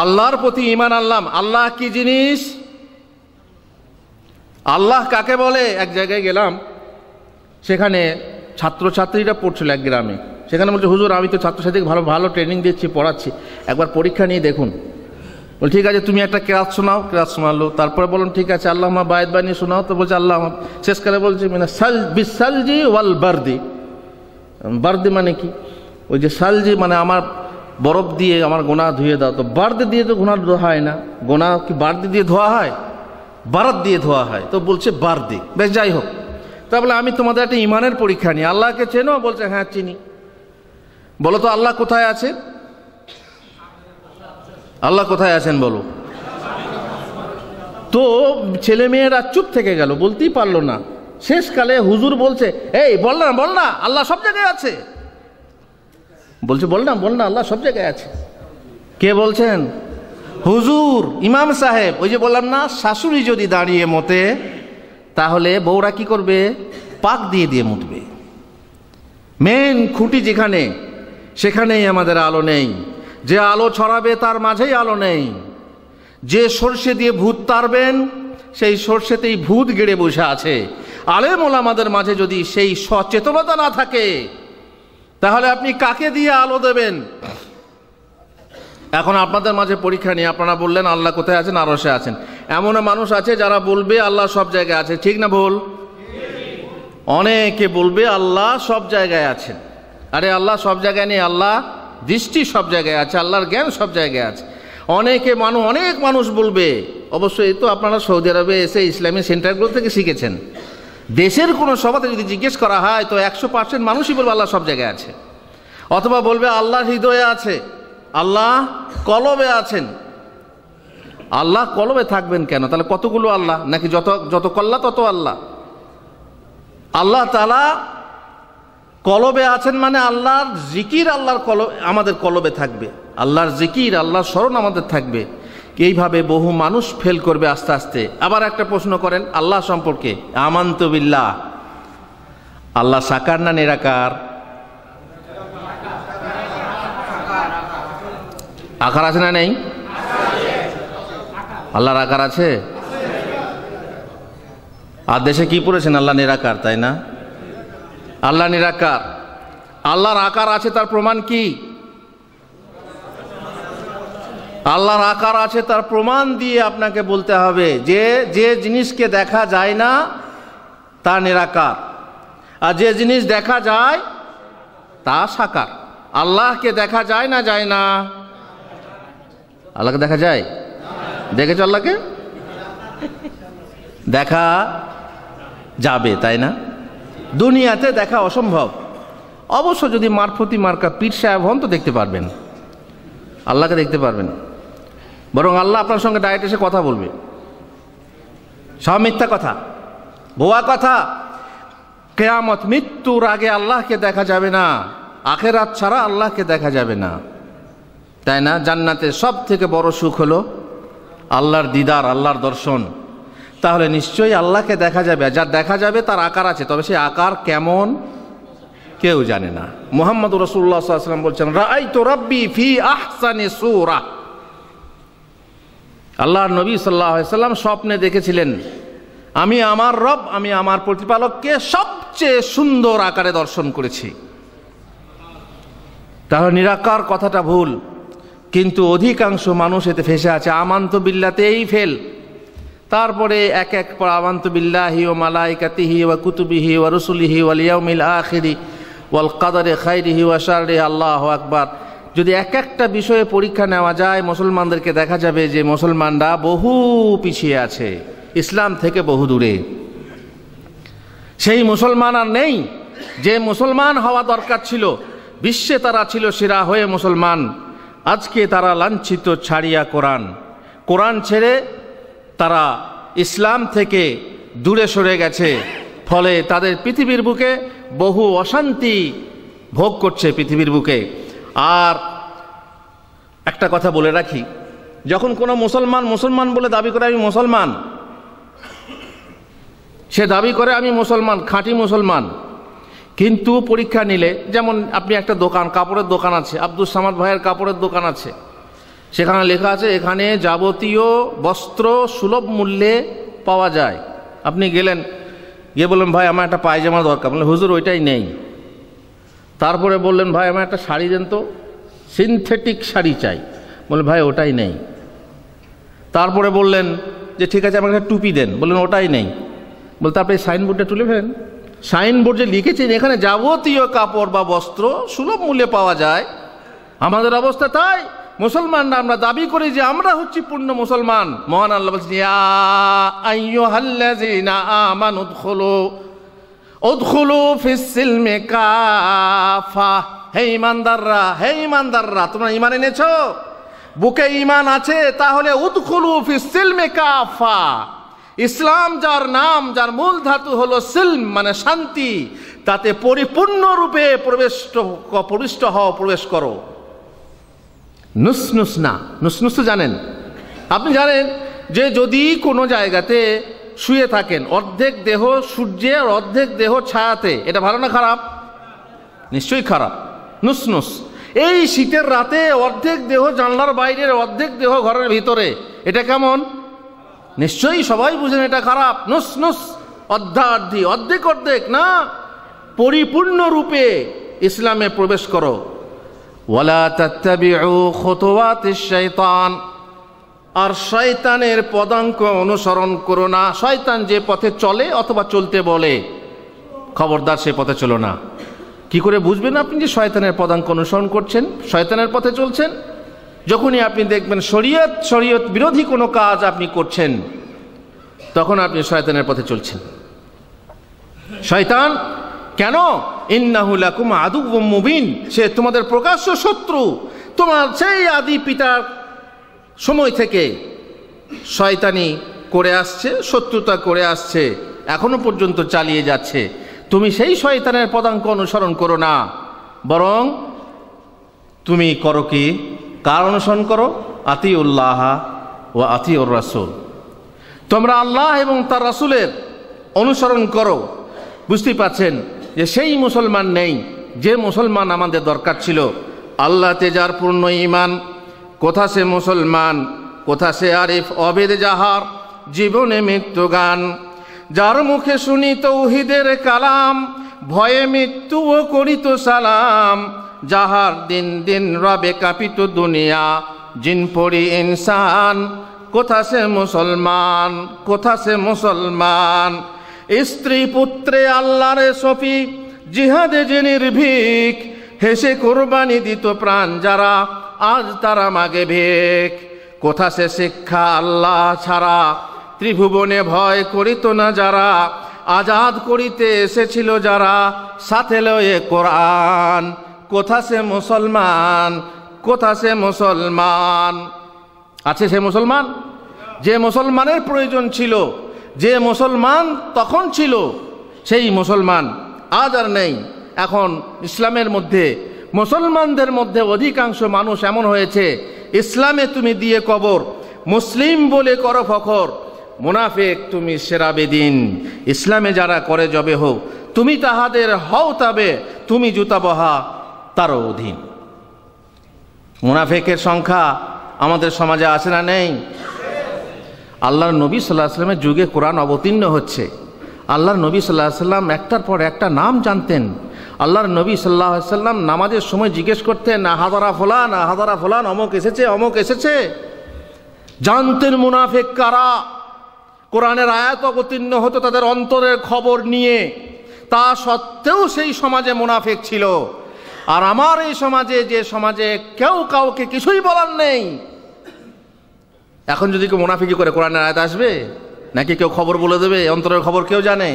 আল্লাহর প্রতি ঈমান আনলাম। আল্লাহ কি জিনিস? আল্লাহ কাকে বলে? এক জায়গায় গেলাম, সেখানে ছাত্রছাত্রীরা পড়ছিল এক গ্রামে। সেখানে বলছে হুজুর আমি তো ছাত্রছাত্রীকে ভালো ভালো ট্রেনিং দিচ্ছি, পড়াচ্ছি, একবার পরীক্ষা নিয়ে দেখুন। বল ঠিক আছে, তুমি একটা ক্লাস শোনাও। ক্লাস শোনালো। তারপরে বললাম ঠিক আছে আল্লাহ বায়াত বানিয়ে শোনাও। তো বলছে আল্লাহ, শেষকালে বলছে বিসালজি ওয়াল বারদি। বারদি মানে কি? ওই যে সালজি মানে আমার বরফ দিয়ে আমার গোনা ধুয়ে দাও। তো বারদি দিয়ে তো গোনা ধোয়া হয় না। গোনা কি বারদি দিয়ে ধোয়া হয়? বারাত দিয়ে ধোয়া হয়। তো বলছে বারদি। বেশ, যাই হোক। তা বলে আমি তোমাদের একটা ইমানের পরীক্ষা নিই, আল্লাহকে চেনো? বলছে হ্যাঁ চিনি। বলো তো আল্লাহ কোথায় আছে? আল্লাহ কোথায় আছেন বলো। তো ছেলে মেয়েরা চুপ থেকে গেল, বলতেই পারলো না। শেষকালে হুজুর বলছে এই বল না আল্লাহ সব জায়গায় আছে। বলছে বল না আল্লাহ সব জায়গায় আছে। কে বলছেন? হুজুর, ইমাম সাহেব। ওই যে বললাম না, শাশুড়ি যদি দাঁড়িয়ে মতে তাহলে বউরা কি করবে? পাক দিয়ে মুতবে। মেন খুঁটি যেখানে, সেখানেই আমাদের আলো নেই। যে আলো ছড়াবে তার মাঝেই আলো নেই। যে সর্ষে দিয়ে ভূত তাড়বেন সেই সর্ষেতেই ভূত গেড়ে বসে আছে। আলেম ওলামাদের মাঝে যদি সেই সচেতনতা না থাকে তাহলে আপনি কাকে দিয়ে আলো দেবেন? এখন আপনাদের মাঝে পরীক্ষা নিয়ে আপনারা বললেন আল্লাহ কোথায় আছেন? আরশে আছেন। এমন মানুষ আছে যারা বলবে আল্লাহ সব জায়গায় আছে, ঠিক না ভুল? অনেকে বলবে আল্লাহ সব জায়গায় আছেন। আরে আল্লাহ সব জায়গায় নেই, আল্লাহ দৃষ্টি সব জায়গায় আছে, আল্লাহর জ্ঞান সব জায়গায় আছে। অনেক মানুষ বলবে, অবশ্যই তো আপনারা সৌদি আরবে এসে ইসলামী সেন্টারগুলো থেকে শিখেছেন। দেশের কোনো সভাতে যদি জিজ্ঞেস করা হয় তো 100% মানুষই বলবে আল্লাহ সব জায়গায় আছে। অথবা বলবে আল্লাহ হৃদয়ে আছে, আল্লাহ কলবে আছেন। আল্লাহ কলবে থাকবেন কেন? তাহলে কতগুলো আল্লাহ? নাকি যত কল্লা তত আল্লাহ? আল্লাহ তাআলা কলবে আছেন মানে আল্লাহর জিকির আমাদের কলবে থাকবে, আল্লাহর জিকির, আল্লাহর স্মরণ আমাদের থাকবে। এইভাবে বহু মানুষ ফেল করবে আস্তে আস্তে। আবার একটা প্রশ্ন করেন আল্লাহ সম্পর্কে, আমানতু বিল্লাহ, আল্লাহ সাকার না নিরাকার? আকার আছে না নেই? আল্লাহর আকার আছে। আর দেশে কি পড়েছেন? আল্লাহ নিরাকার, তাই না? আল্লাহ নিরাকার। আল্লাহর আকার আছে, তার প্রমাণ কি? আল্লাহর আকার আছে তার প্রমাণ দিয়ে আপনাকে বলতে হবে যে জিনিসকে দেখা যায় না তা নিরাকার, আর যে জিনিস দেখা যায় তা সাকার। আল্লাহকে দেখা যায় না? যায় না? আল্লাহকে দেখা যায়? দেখেছো আল্লাহকে? দেখা যাবে, তাই না? দুনিয়াতে দেখা অসম্ভব। অবশ্য যদি মারফতি মার্কা পীর সাহেব হন তো দেখতে পারবেন, আল্লাহকে দেখতে পারবেন। বরং আল্লাহ আপনার সঙ্গে ডাইরেক্ট এসে কথা বলবে। সব মিথ্যা কথা, ভুয়া কথা। কিয়ামত, মৃত্যুর আগে আল্লাহকে দেখা যাবে না, আখিরাত ছাড়া আল্লাহকে দেখা যাবে না, তাই না? জান্নাতে সব থেকে বড় সুখ হলো আল্লাহর দিদার, আল্লাহর দর্শন। তাহলে নিশ্চয়ই আল্লাহকে দেখা যাবে। যার দেখা যাবে তার আকার আছে, তবে সেই আকার কেমন কেউ জানে না। মুহাম্মদ রাসূলুল্লাহ সাল্লাল্লাহু আলাইহি ওয়াসাল্লাম বলছেন, রাআইতু রাব্বি ফি আহসানি সূরা। আল্লাহর নবী সাল্লাল্লাহু আলাইহি ওয়াসাল্লাম স্বপ্নে দেখেছিলেন, আমি আমার রব, আমি আমার প্রতিপালককে সবচেয়ে সুন্দর আকারে দর্শন করেছি। তাহলে নিরাকার কথাটা ভুল, কিন্তু অধিকাংশ মানুষ এতে ফেসে আছে। আমানতু বিল্লাতেই ফেল। তারপরে এক পর আমানতু বিল্লাহি ওয়া মালাইকাতিহি ওয়া কুতুবিহি ওয়া রুসুলিহি ওয়াল ইয়াউমিল আখিরি ওয়াল কদরি খাইরিহি ওয়া শাররিহি। আল্লাহু আকবার। যদি একটা বিষয়ে পরীক্ষা নেওয়া যায়, মুসলমানদেরকে দেখা যাবে যে মুসলমানরা বহু পিছিয়ে আছে, ইসলাম থেকে বহু দূরে। সেই মুসলমান আর নেই যে মুসলমান হওয়া দরকার ছিল। বিশ্বে তারা ছিল সেরা হয়ে মুসলমান, আজকে তারা লাঞ্ছিত ছাড়িয়া কোরআন ছেড়ে তারা ইসলাম থেকে দূরে সরে গেছে। ফলে তাদের পৃথিবীর বুকে বহু অশান্তি ভোগ করছে পৃথিবীর বুকে। আর একটা কথা বলে রাখি, যখন কোনো মুসলমান বলে দাবি করে আমি মুসলমান, সে দাবি করে আমি মুসলমান, খাঁটি মুসলমান, কিন্তু পরীক্ষা নিলে, যেমন আপনি একটা দোকান, কাপড়ের দোকান আছে, আব্দুল সামাদ ভাইয়ের কাপড়ের দোকান আছে, সেখানে লেখা আছে এখানে যাবতীয় বস্ত্র সুলভ মূল্যে পাওয়া যায়। আপনি গেলেন, গিয়ে বললেন ভাই আমার একটা পায়জামা দরকার, বললেন হুজুর ওইটাই নেই। তারপরে বললেন ভাই আমার একটা শাড়ি দেন তো, সিনথেটিক শাড়ি চাই, বললেন ভাই ওটাই নেই। তারপরে বললেন যে ঠিক আছে আমাকে একটা টুপি দেন, বললেন ওটাই নেই। বলতে আপনি সাইনবোর্ডটা তুলে ফেলেন, সাইনবোর্ড যে লিখেছেন এখানে যাবতীয় কাপড় বা বস্ত্র সুলভ মূল্যে পাওয়া যায়। আমাদের অবস্থা তাই। মুসলমানরা আমরা দাবি করি যে আমরা হচ্ছি পূর্ণ মুসলমান। মহান আল্লাহ বলছেন, ইয়া আইয়ুহাল্লাযীনা আমানু উদখুলু ফিস সিলমি কাফা। হে ঈমানদাররা, তোমরা ঈমান এনেছো, বুকে ঈমান আছে, তাহলে উদখুলু ফিস সিলমি কাফা। ইসলাম যার নাম, যার মূল ধাতু হলো সিলম মানে শান্তি, তাতে পরিপূর্ণরূপে প্রবিষ্ট হও, প্রবেশ করো। নুসনুস না, নুসনুস তো জানেন, আপনি জানেন যে যদি কোনো জায়গাতে শুয়ে থাকেন, অর্ধেক দেহ সূর্যে আর অর্ধেক দেহ ছায়াতে, এটা ভালো না খারাপ? নিশ্চয়ই খারাপ। নুসনুস, এই শীতের রাতে অর্ধেক দেহ জানলার বাইরে, অর্ধেক দেহ ঘরের ভিতরে, এটা কেমন? নিশ্চয়ই সবাই বুঝেন এটা খারাপ। নুসনুস, অর্ধার্ধি, অর্ধেক না, পরিপূর্ণরূপে ইসলামে প্রবেশ করো। ওয়ালা তাত্তাবিউ খুতুওয়াতিশ শাইতান, আর শয়তানের পদাঙ্ক অনুসরণ করো না। শয়তান যে পথে চলে অথবা চলতে বলে, খবরদার সে পথে চলো না। কি করে বুঝবেন আপনি যে শয়তানের পদাঙ্ক অনুসরণ করছেন, শয়তানের পথে চলছেন? যখনই আপনি দেখবেন শরীয়ত বিরোধী কোনো কাজ আপনি করছেন, তখন আপনি শয়তানের পথে চলছেন। শয়তান কেন? ইন্নাহু লাকুম আদুউম মুবিন, সে তোমাদের প্রকাশ্য শত্রু। তোমার সেই আদি পিতার সময় থেকে শয়তানি করে আসছে, শত্রুতা করে আসছে, এখনো পর্যন্ত চালিয়ে যাচ্ছে। তুমি সেই শয়তানের পদাঙ্ক অনুসরণ করো না, বরং তুমি করো কি? কার অনুসরণ করো? আতিউল্লাহ ওয়া আতিউর রাসূল। তোমরা আল্লাহ এবং তার রাসূলের অনুসরণ করো। বুঝতেই পারছেন যে সেই মুসলমান নেই যে মুসলমান আমাদের দরকার ছিল। আল্লাহতে যার পূর্ণ ঈমান, কোথা সে মুসলমান, কোথা সে আরিফ অবেদ যাহার জীবনে মৃত্যু গান। যার মুখে শুনি তৌহিদের কালাম, ভয়ে মৃত্যুও করিত সালাম। যাহার দিন দিন রবে কাঁপিত দুনিয়া, জিন পড়ি ইনসান। কোথা সে মুসলমান, কোথা সে মুসলমান। স্ত্রী পুত্রে আল্লাহরে সফি, জিহাদে যে নির্ভীক। হেসে কোরবানি দিত প্রাণ যারা, আজ তারা মাগে ভিক। কোথা সে শিক্ষা আল্লাহ ছাড়া, ত্রিভুবনে ভয় করিত না যারা। আজাদ করিতে এসেছিল যারা, সাথে লয়ে কোরআন। কোথা সে মুসলমান, কোথা সে মুসলমান। আছে সে মুসলমান? যে মুসলমানের প্রয়োজন ছিল, যে মুসলমান তখন ছিল, সেই মুসলমান আজ আর নেই। এখন ইসলামের মধ্যে, মুসলমানদের মধ্যে অধিকাংশ মানুষ এমন হয়েছে, ইসলামে তুমি দিয়ে কবর, মুসলিম বলে করো ফখর। মুনাফিক তুমি সেরা বেদিন, ইসলামে যারা করে জবে হো, তুমি তাহাদের হও তবে, তুমি জুতা বহা তারও অধীন। মুনাফিকের সংখ্যা আমাদের সমাজে আছে না নেই? আল্লাহর নবী সাল্লাল্লাহু আলাইহি ওয়াসাল্লামের যুগে কোরআন অবতীর্ণ হচ্ছে। আল্লাহর নবী সাল্লাল্লাহু আলাইহি ওয়াসাল্লাম একটার পর একটা নাম জানতেন। আল্লাহর নবী সাল্লাল্লাহু আলাইহি ওয়াসাল্লাম নামাজের সময় জিজ্ঞেস করতেন, হাদারা ফুলান, হাদারা ফুলান, অমুক এসেছে, অমুক এসেছে। জানতেন মুনাফিক কারা। কোরআনের আয়াত অবতীর্ণ হতো তাদের অন্তরের খবর নিয়ে। তা সত্ত্বেও সেই সমাজে মুনাফিক ছিল। আর আমার এই সমাজে, যে সমাজে কেউ কাউকে কিছুই বলার নেই, এখন যদি কেউ মুনাফিকি করে কোরআনের আয়াত আসবে নাকি কেউ খবর বলে দেবে? অন্তরের খবর কেউ জানে?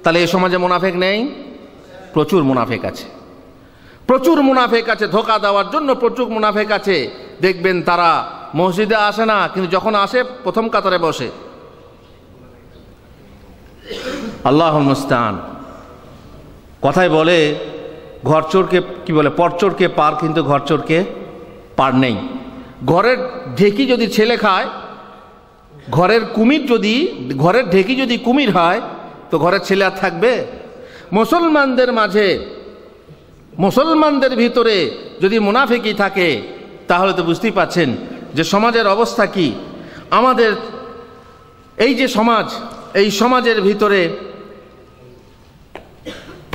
তাহলে এই সমাজে মুনাফিক নেই? প্রচুর মুনাফিক আছে, প্রচুর মুনাফিক আছে। ধোঁকা দেওয়ার জন্য প্রচুর মুনাফিক আছে। দেখবেন তারা মসজিদে আসে না, কিন্তু যখন আসে প্রথম কাতারে বসে। আল্লাহুল মুস্তাআন। কথায় বলে ঘরচোরকে কি বলে, পরচোরকে পার, কিন্তু ঘরচোরকে পার নেই। ঘরের ঢেকি যদি ছেলে খায়, ঘরের ঢেকি যদি কুমির হয়, তো ঘরের ছেলে আর থাকবে? মুসলমানদের মাঝে, মুসলমানদের ভিতরে যদি মুনাফিকি থাকে, তাহলে তো বুঝতেই পাচ্ছেন যে সমাজের অবস্থা কি। আমাদের এই যে সমাজ, এই সমাজের ভিতরে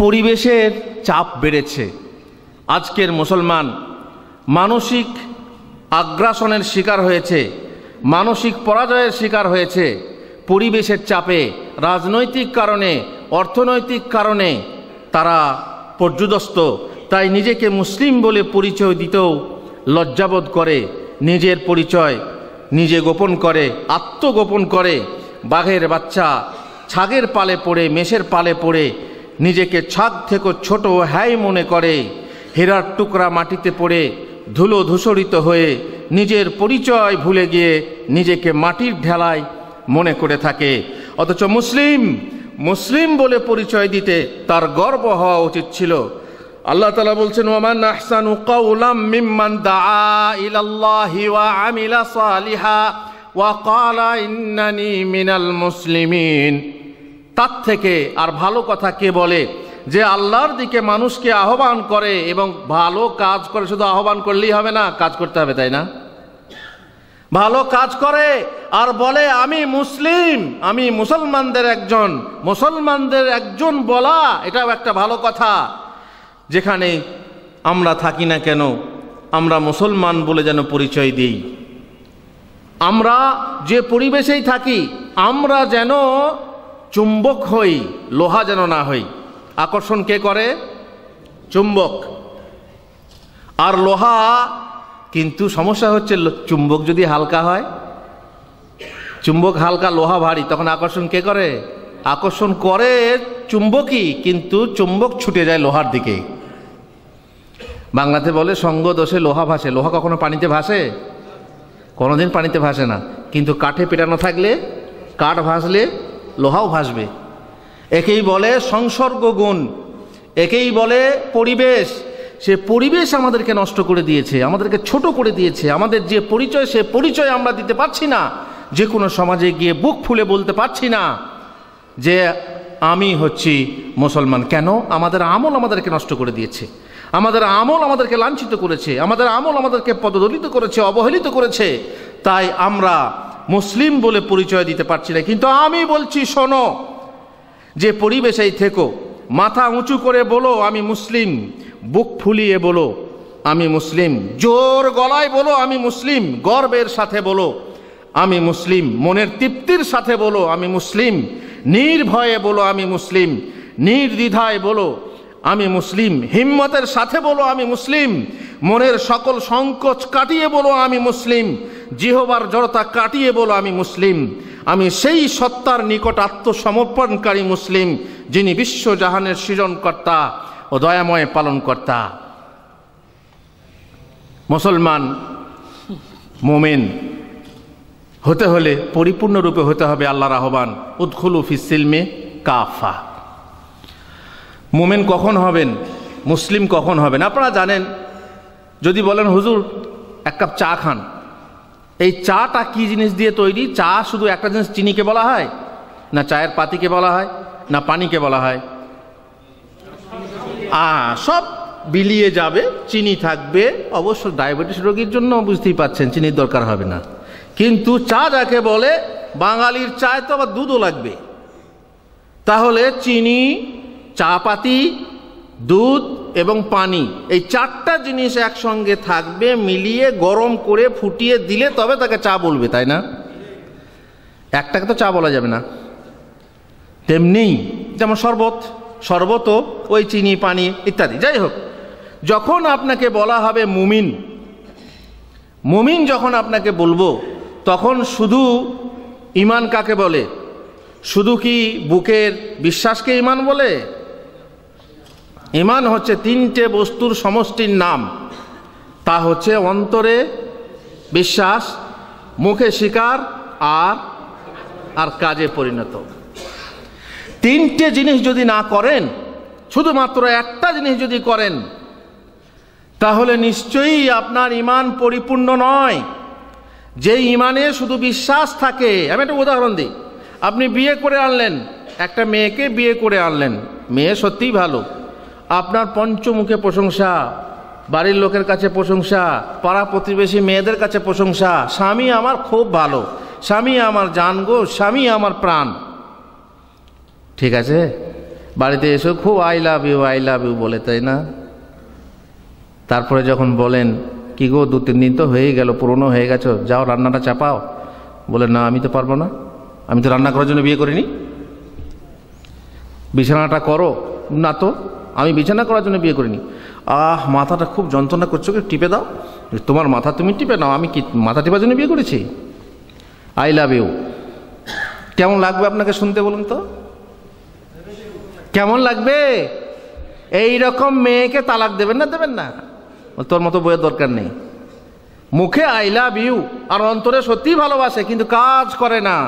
পরিবেশের চাপ বেড়েছে। আজকের মুসলমান মানসিক আগ্রাসনের শিকার হয়েছে, মানসিক পরাজয়ের শিকার হয়েছে। পরিবেশের চাপে, রাজনৈতিক কারণে, অর্থনৈতিক কারণে তারা পর্যুদস্ত। তাই নিজেকে মুসলিম বলে পরিচয় দিতেও লজ্জাবোধ করে। নিজের পরিচয় নিজে গোপন করে, আত্মগোপন করে। বাঘের বাচ্চা ছাগের পালে পড়ে, মেষের পালে পড়ে নিজেকে ছাগ থেকে ছোট হ্যায় মনে করে। হীরার টুকরা মাটিতে পড়ে ধুলো ধূসরিত হয়ে নিজের পরিচয় ভুলে গিয়ে নিজেকে মাটির ঢেলায় মনে করে থাকে। অথচ মুসলিম বলে পরিচয় দিতে তার গর্ব হওয়া উচিত ছিল। আল্লাহ তাআলা বলছেন, ওয়ামান আহসানু কাওলাম মিম্মান দাআ ইলাল্লাহি ওয়া আমিলা সালিহা ওয়া ক্বালা ইন্নানি মিনাল মুসলিমিন। তার থেকে আর ভালো কথা কে বলে, যে আল্লাহর দিকে মানুষকে আহ্বান করে এবং ভালো কাজ করে। শুধু আহ্বান করলেই হবে না, কাজ করতে হবে, তাই না? ভালো কাজ করে আর বলে আমি মুসলিম, আমি মুসলমানদের একজন বলা, এটাও একটা ভালো কথা। যেখানে আমরা থাকি না কেন, আমরা মুসলমান বলে যেন পরিচয় দিই। আমরা যে পরিবেশেই থাকি, আমরা যেন চুম্বক হই, লোহা যেন না হই। আকর্ষণ কে করে? চুম্বক। আর লোহা, কিন্তু সমস্যা হচ্ছে চুম্বক যদি হালকা হয়, চুম্বক হালকা লোহা ভারী, তখন আকর্ষণ কে করে? আকর্ষণ করে চুম্বকই, কিন্তু চুম্বক ছুটে যায় লোহার দিকে। বাংলাতে বলে সঙ্গ দোষে লোহা ভাসে। লোহা কখনো পানিতে ভাসে? কোনোদিন পানিতে ভাসে না। কিন্তু কাঠে পেটানো থাকলে, কাঠ ভাসলে লোহাও ভাসবে। একেই বলে সংসর্গ গুণ, একেই বলে পরিবেশ। সে পরিবেশ আমাদেরকে নষ্ট করে দিয়েছে, আমাদেরকে ছোট করে দিয়েছে। আমাদের যে পরিচয়, সে পরিচয় আমরা দিতে পারছি না। যে কোনো সমাজে গিয়ে বুক ফুলে বলতে পারছি না যে আমি হচ্ছি মুসলমান। কেন? আমাদের আমল আমাদেরকে নষ্ট করে দিয়েছে, আমাদের আমল আমাদেরকে লাঞ্ছিত করেছে, আমাদের আমল আমাদেরকে পদদলিত করেছে, অবহেলিত করেছে। তাই আমরা মুসলিম বলে পরিচয় দিতে পারছি না। কিন্তু আমি বলছি, শোনো, যে পরিবেশেই থেকো, মাথা উঁচু করে বলো আমি মুসলিম, বুক ফুলিয়ে বলো আমি মুসলিম, জোর গলায় বলো আমি মুসলিম, গর্বের সাথে বলো আমি মুসলিম, মনের তৃপ্তির সাথে বলো আমি মুসলিম, নির্ভয়ে বলো আমি মুসলিম, নির্দ্বিধায় বলো আমি মুসলিম, হিম্মতের সাথে বলো আমি মুসলিম, মনের সকল সংকোচ কাটিয়ে বলো আমি মুসলিম, জিহ্বার জড়তা কাটিয়ে বলো আমি মুসলিম। আমি সেই সত্তার নিকট আত্মসমর্পণকারী মুসলিম, যিনি বিশ্বজাহানের সৃজনকর্তা ও দয়াময় পালনকর্তা। মুসলমান মুমিন হতে হলে পরিপূর্ণরূপে হতে হবে আল্লাহর আহ্বান, উদখুলু ফিস সিলমি কাফা। মুমিন কখন হবেন, মুসলিম কখন হবেন? আপনারা জানেন, যদি বলেন হুজুর এক কাপ চা খান, এই চাটা কি জিনিস দিয়ে তৈরি? চা শুধু একটা জিনিস, চিনিকে বলা হয় না, চায়ের পাতিকে বলা হয় না, পানিকে বলা হয়? সব বিলিয়ে যাবে, চিনি থাকবে। অবশ্য ডায়াবেটিস রোগীর জন্য বুঝতেই পাচ্ছেন চিনির দরকার হবে না। কিন্তু চা যাকে বলে, বাঙালির চায় তো আবার দুধও লাগবে। তাহলে চিনি, চা পাতি, দুধ এবং পানি, এই চারটা জিনিস একসঙ্গে থাকবে, মিলিয়ে গরম করে ফুটিয়ে দিলে তবে তাকে চা বলবে, তাই না? একটাকে তো চা বলা যাবে না। তেমনি যেমন শরবত, শরবতও ওই চিনি, পানি ইত্যাদি। যাই হোক, যখন আপনাকে বলা হবে মুমিন, মুমিন যখন আপনাকে বলবো, তখন শুধু ঈমান কাকে বলে? শুধু কি বুকের বিশ্বাসকে ঈমান বলে? ঈমান হচ্ছে তিনটে বস্তুর সমষ্টির নাম। তা হচ্ছে অন্তরে বিশ্বাস, মুখে স্বীকার, আর কাজে পরিণত। তিনটে জিনিস যদি না করেন, শুধুমাত্র একটা জিনিস যদি করেন, তাহলে নিশ্চয়ই আপনার ঈমান পরিপূর্ণ নয়। যে ঈমানে শুধু বিশ্বাস থাকে, আমি একটা উদাহরণ দিই। আপনি বিয়ে করে আনলেন, একটা মেয়েকে বিয়ে করে আনলেন, মেয়ে সত্যিই ভালো, আপনার পঞ্চমুখে প্রশংসা, বাড়ির লোকের কাছে প্রশংসা, পাড়া প্রতিবেশী মেয়েদের কাছে প্রশংসা, স্বামী আমার খুব ভালো, স্বামী আমার জান গো, স্বামী আমার প্রাণ। ঠিক আছে, বাড়িতে এসে খুব আই লাভ ইউ বলে, তাই না? তারপরে যখন বলেন কি গো 2-3 দিন তো হয়ে গেল, পুরনো হয়ে গেছো, যাও রান্নাটা চাপাও, বলে না আমি তো পারবো না, আমি তো রান্না করার জন্য বিয়ে করিনি। বিছানাটা করো, না তো আমি বিছানা করার জন্য বিয়ে করিনি। মাথাটা খুব যন্ত্রণা করছো, টিপে দাও। তোমার মাথা তুমি টিপে নাও, আমি কি মাথা টিপার জন্য বিয়ে করেছি? I love you. কেমন লাগবে আপনাকে শুনতে বলুন তো? কেমন লাগবে? এই রকম মেয়েকে তালাক দেবেন না? দেবেন না? তোর মতো বইয়ের দরকার নেই। মুখে আই লাভ ইউ আর অন্তরে সত্যিই ভালোবাসে, কিন্তু কাজ করে না,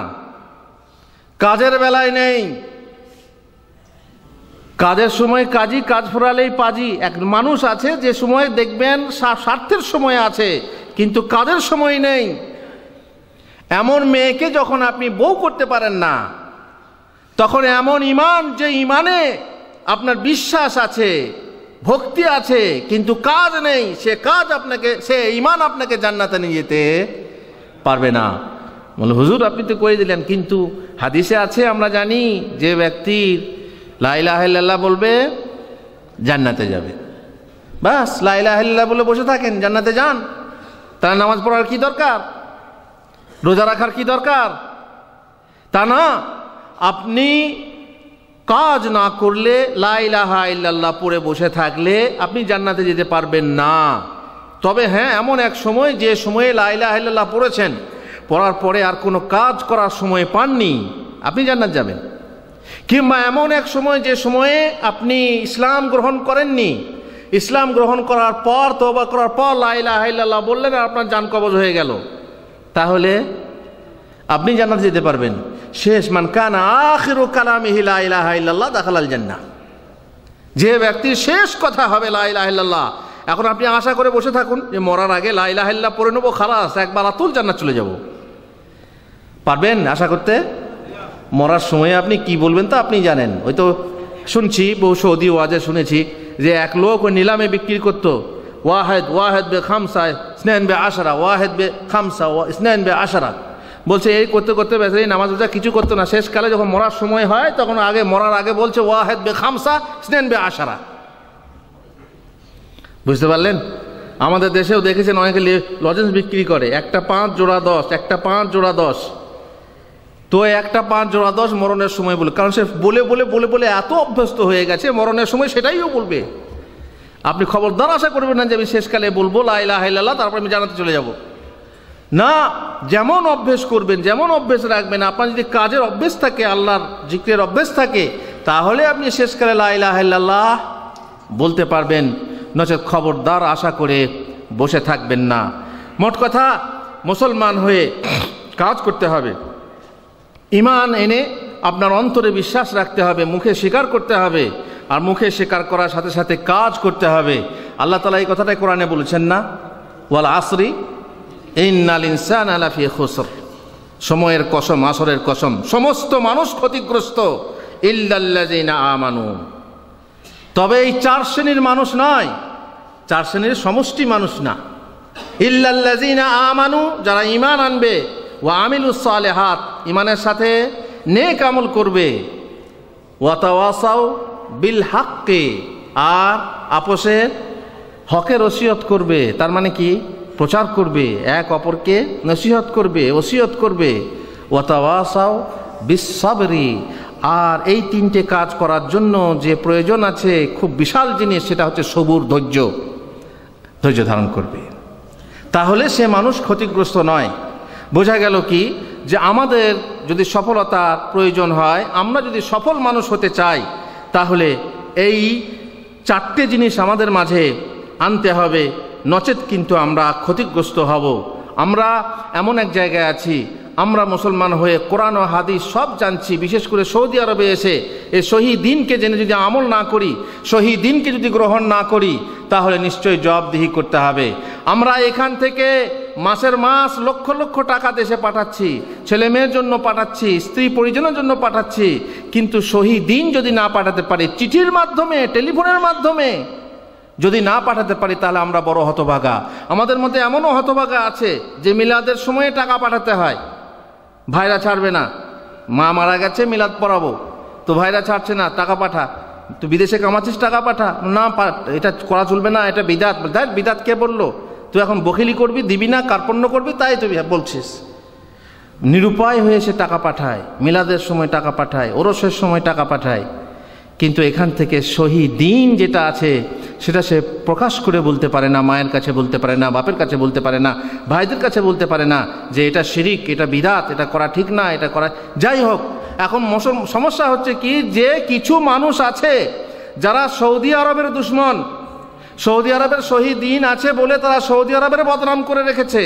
কাজের বেলায় নেই। কাজের সময় কাজী, কাজ ফুরালেই পাজি। এক মানুষ আছে যে সময় দেখবেন স্বার্থের সময় আছে, কিন্তু কাজের সময় নেই। এমন মেয়েকে যখন আপনি বউ করতে পারেন না, তখন এমন ঈমান, যে ঈমানে আপনার বিশ্বাস আছে, ভক্তি আছে, কিন্তু কাজ নেই, সে ঈমান আপনাকে জান্নাতে নিয়ে যেতে পারবে না। বলে হুজুর আপনি তো করে দিলেন, কিন্তু হাদিসে আছে, আমরা জানি, যে ব্যক্তির লা ইলাহা ইল্লাল্লাহ বলবে জান্নাতে যাবে। বাস লা ইলাহা ইল্লাল্লাহ বলে বসে থাকেন, জান্নাতে যান। তার নামাজ পড়ার কি দরকার? রোজা রাখার কি দরকার? তা না, আপনি কাজ না করলে, লা ইলাহা ইল্লাল্লাহ পড়ে বসে থাকলে আপনি জান্নাতে যেতে পারবেন না। তবে হ্যাঁ, এমন এক সময় যে সময়ে লা ইলাহা ইল্লাল্লাহ পড়েছেন, পড়ার পরে আর কোনো কাজ করার সময় পাননি, আপনি জান্নাত যাবেন। কিংবা এমন এক সময় যে সময়ে আপনি ইসলাম গ্রহণ করেননি, ইসলাম গ্রহণ করার পর, তওবা করার পর লা ইলাহা ইল্লাল্লাহ বললেন আর আপনার জান কবজ হয়ে গেল, তাহলে আপনি জান্নাতে যেতে পারবেন। শেষ মান কানা আখিরু কালামিহি লা ইলাহা ইল্লাল্লাহ দাখালাল জান্নাহ, যে ব্যক্তির শেষ কথা হবে লা ইলাহা ইল্লাল্লাহ। এখন আপনি আশা করে বসে থাকুন যে মরার আগে লা ইলাহা ইল্লাল্লাহ পড়ে নেবো, খালাস একবার আতুল জান্নাত চলে যাব। পারবেন আশা করতে? মরার সময় আপনি কি বলবেন তা আপনি জানেন। ওই তো শুনছি, বহু সৌদি ওয়াজে শুনেছি যে এক লোক ওই নিলামে বিক্রি করতো, ওয়াহেদ ওয়াহেদ বে খামসা স্নেন বে আশারা, ওয়াহেদ বে খামসা স্নেন বে আশারা। বলছে এই করতে করতে বেশ এই নামাজ রোজা কিছু করতো না, শেষকালে যখন মরার সময় হয় তখন আগে মরার আগে বলছে ওয়াহেদ বে খামসা স্নেন বে আশারা। বুঝতে পারলেন? আমাদের দেশেও দেখেছেন অনেকে লজেন্স বিক্রি করে, একটা 5 জোড়া 10, একটা 5 জোড়া 10। তো একটা 5 জোড়া 10 মরণের সময় বলে, কারণ সে বলে বলে বলে বলে এত অভ্যস্ত হয়ে গেছে, মরণের সময় সেটাইও বলবে। আপনি খবরদার আশা করবেন না যে আমি শেষকালে বলবো লা ইলাহা ইল্লাল্লাহ তারপর আমি জান্নাতে চলে যাব না। যেমন অভ্যেস করবেন, যেমন অভ্যেস রাখবেন, আপনার যদি কাজের অভ্যেস থাকে, আল্লাহর জিক্রের অভ্যেস থাকে, তাহলে আপনি শেষকালে লা ইলাহা ইল্লাল্লাহ বলতে পারবেন। নচেত খবরদার আশা করে বসে থাকবেন না। মোট কথা, মুসলমান হয়ে কাজ করতে হবে, ঈমান এনে আপনার অন্তরে বিশ্বাস রাখতে হবে, মুখে স্বীকার করতে হবে, আর মুখে স্বীকার করার সাথে সাথে কাজ করতে হবে। আল্লাহ তাআলা এই কথাটাই কোরআনে বলেছেন না, ওয়াল আসরি ইন্নাল ইনসানা লাফি খুসর, সময়ের কসম, আসরের কসম, সমস্ত মানুষ ক্ষতিগ্রস্ত, ইল্লাল্লাযিনা আমানু, তবে এই 4 শ্রেণীর মানুষ নয়, 4 শ্রেণীর সমষ্টি মানুষ না। ইল্লাল্লাযিনা আমানু, যারা ঈমান আনবে, ওয়া আমিলুস সালিহাত, ঈমানের সাথে নেক আমল করবে, ওয়া তাওয়াসাউ বিল হাক্কি, আর আপোষের হকের ওসিয়ত করবে। তার মানে কি? প্রচার করবে, এক অপরকে নসিহত করবে, ওসিয়ত করবে। ওয়া তাওয়াসাউ বিস সাবরি, আর এই 3টে কাজ করার জন্য যে প্রয়োজন আছে, খুব বিশাল জিনিস, সেটা হচ্ছে সবুর, ধৈর্য ধারণ করবে। তাহলে সে মানুষ ক্ষতিগ্রস্ত নয়। বোঝা গেল কি, যে আমাদের যদি সফলতার প্রয়োজন হয়, আমরা যদি সফল মানুষ হতে চাই, তাহলে এই 4টে জিনিস আমাদের মাঝে আনতে হবে, নচেত কিন্তু আমরা ক্ষতিগ্রস্ত হব। আমরা এমন এক জায়গায় আছি, আমরা মুসলমান হয়ে কোরআন ও হাদিস সব জানছি, বিশেষ করে সৌদি আরবে এসে এই সহি দিনকে জেনে যদি আমল না করি, সহি দিনকে যদি গ্রহণ না করি, তাহলে নিশ্চয়ই জবাবদিহি করতে হবে। আমরা এখান থেকে মাসের মাস লক্ষ লক্ষ টাকা দেশে পাঠাচ্ছি, ছেলে মেয়ের জন্য পাঠাচ্ছি, স্ত্রী পরিজনের জন্য পাঠাচ্ছি, কিন্তু সহি দিন যদি না পাঠাতে পারি, চিঠির মাধ্যমে, টেলিফোনের মাধ্যমে যদি না পাঠাতে পারি, তাহলে আমরা বড় হতভাগা। আমাদের মধ্যে এমনও হতভাগা আছে যে মিলাদের সময়ে টাকা পাঠাতে হয়, ভাইরা ছাড়বে না, মা মারা গেছে মিলাদ পড়াবো, তো ভাইরা ছাড়ছে না, টাকা পাঠা, তুই বিদেশে কামাচ্ছিস টাকা পাঠা, না এটা করা চলবে না, এটা বিদাত। দেখ বিদাত কে বললো? তুই এখন বখিলি করবি, দিবি না, কার্পণ্য করবি, তাই তুই বলছিস। নিরুপায় হয়ে সে টাকা পাঠায়, মিলাদের সময় টাকা পাঠায়, ওরসের সময় টাকা পাঠায়, কিন্তু এখান থেকে সহি দিন যেটা আছে সেটা সে প্রকাশ করে বলতে পারে না, মায়ের কাছে বলতে পারে না, বাপের কাছে বলতে পারে না, ভাইদের কাছে বলতে পারে না যে এটা শিরিক, এটা বিদাত, এটা করা ঠিক না, এটা করা। যাই হোক, এখন সমস্যা হচ্ছে কি, যে কিছু মানুষ আছে যারা সৌদি আরবের দুশমন, সৌদি আরবের সহি দিন আছে বলে তারা সৌদি আরবের বদনাম করে রেখেছে,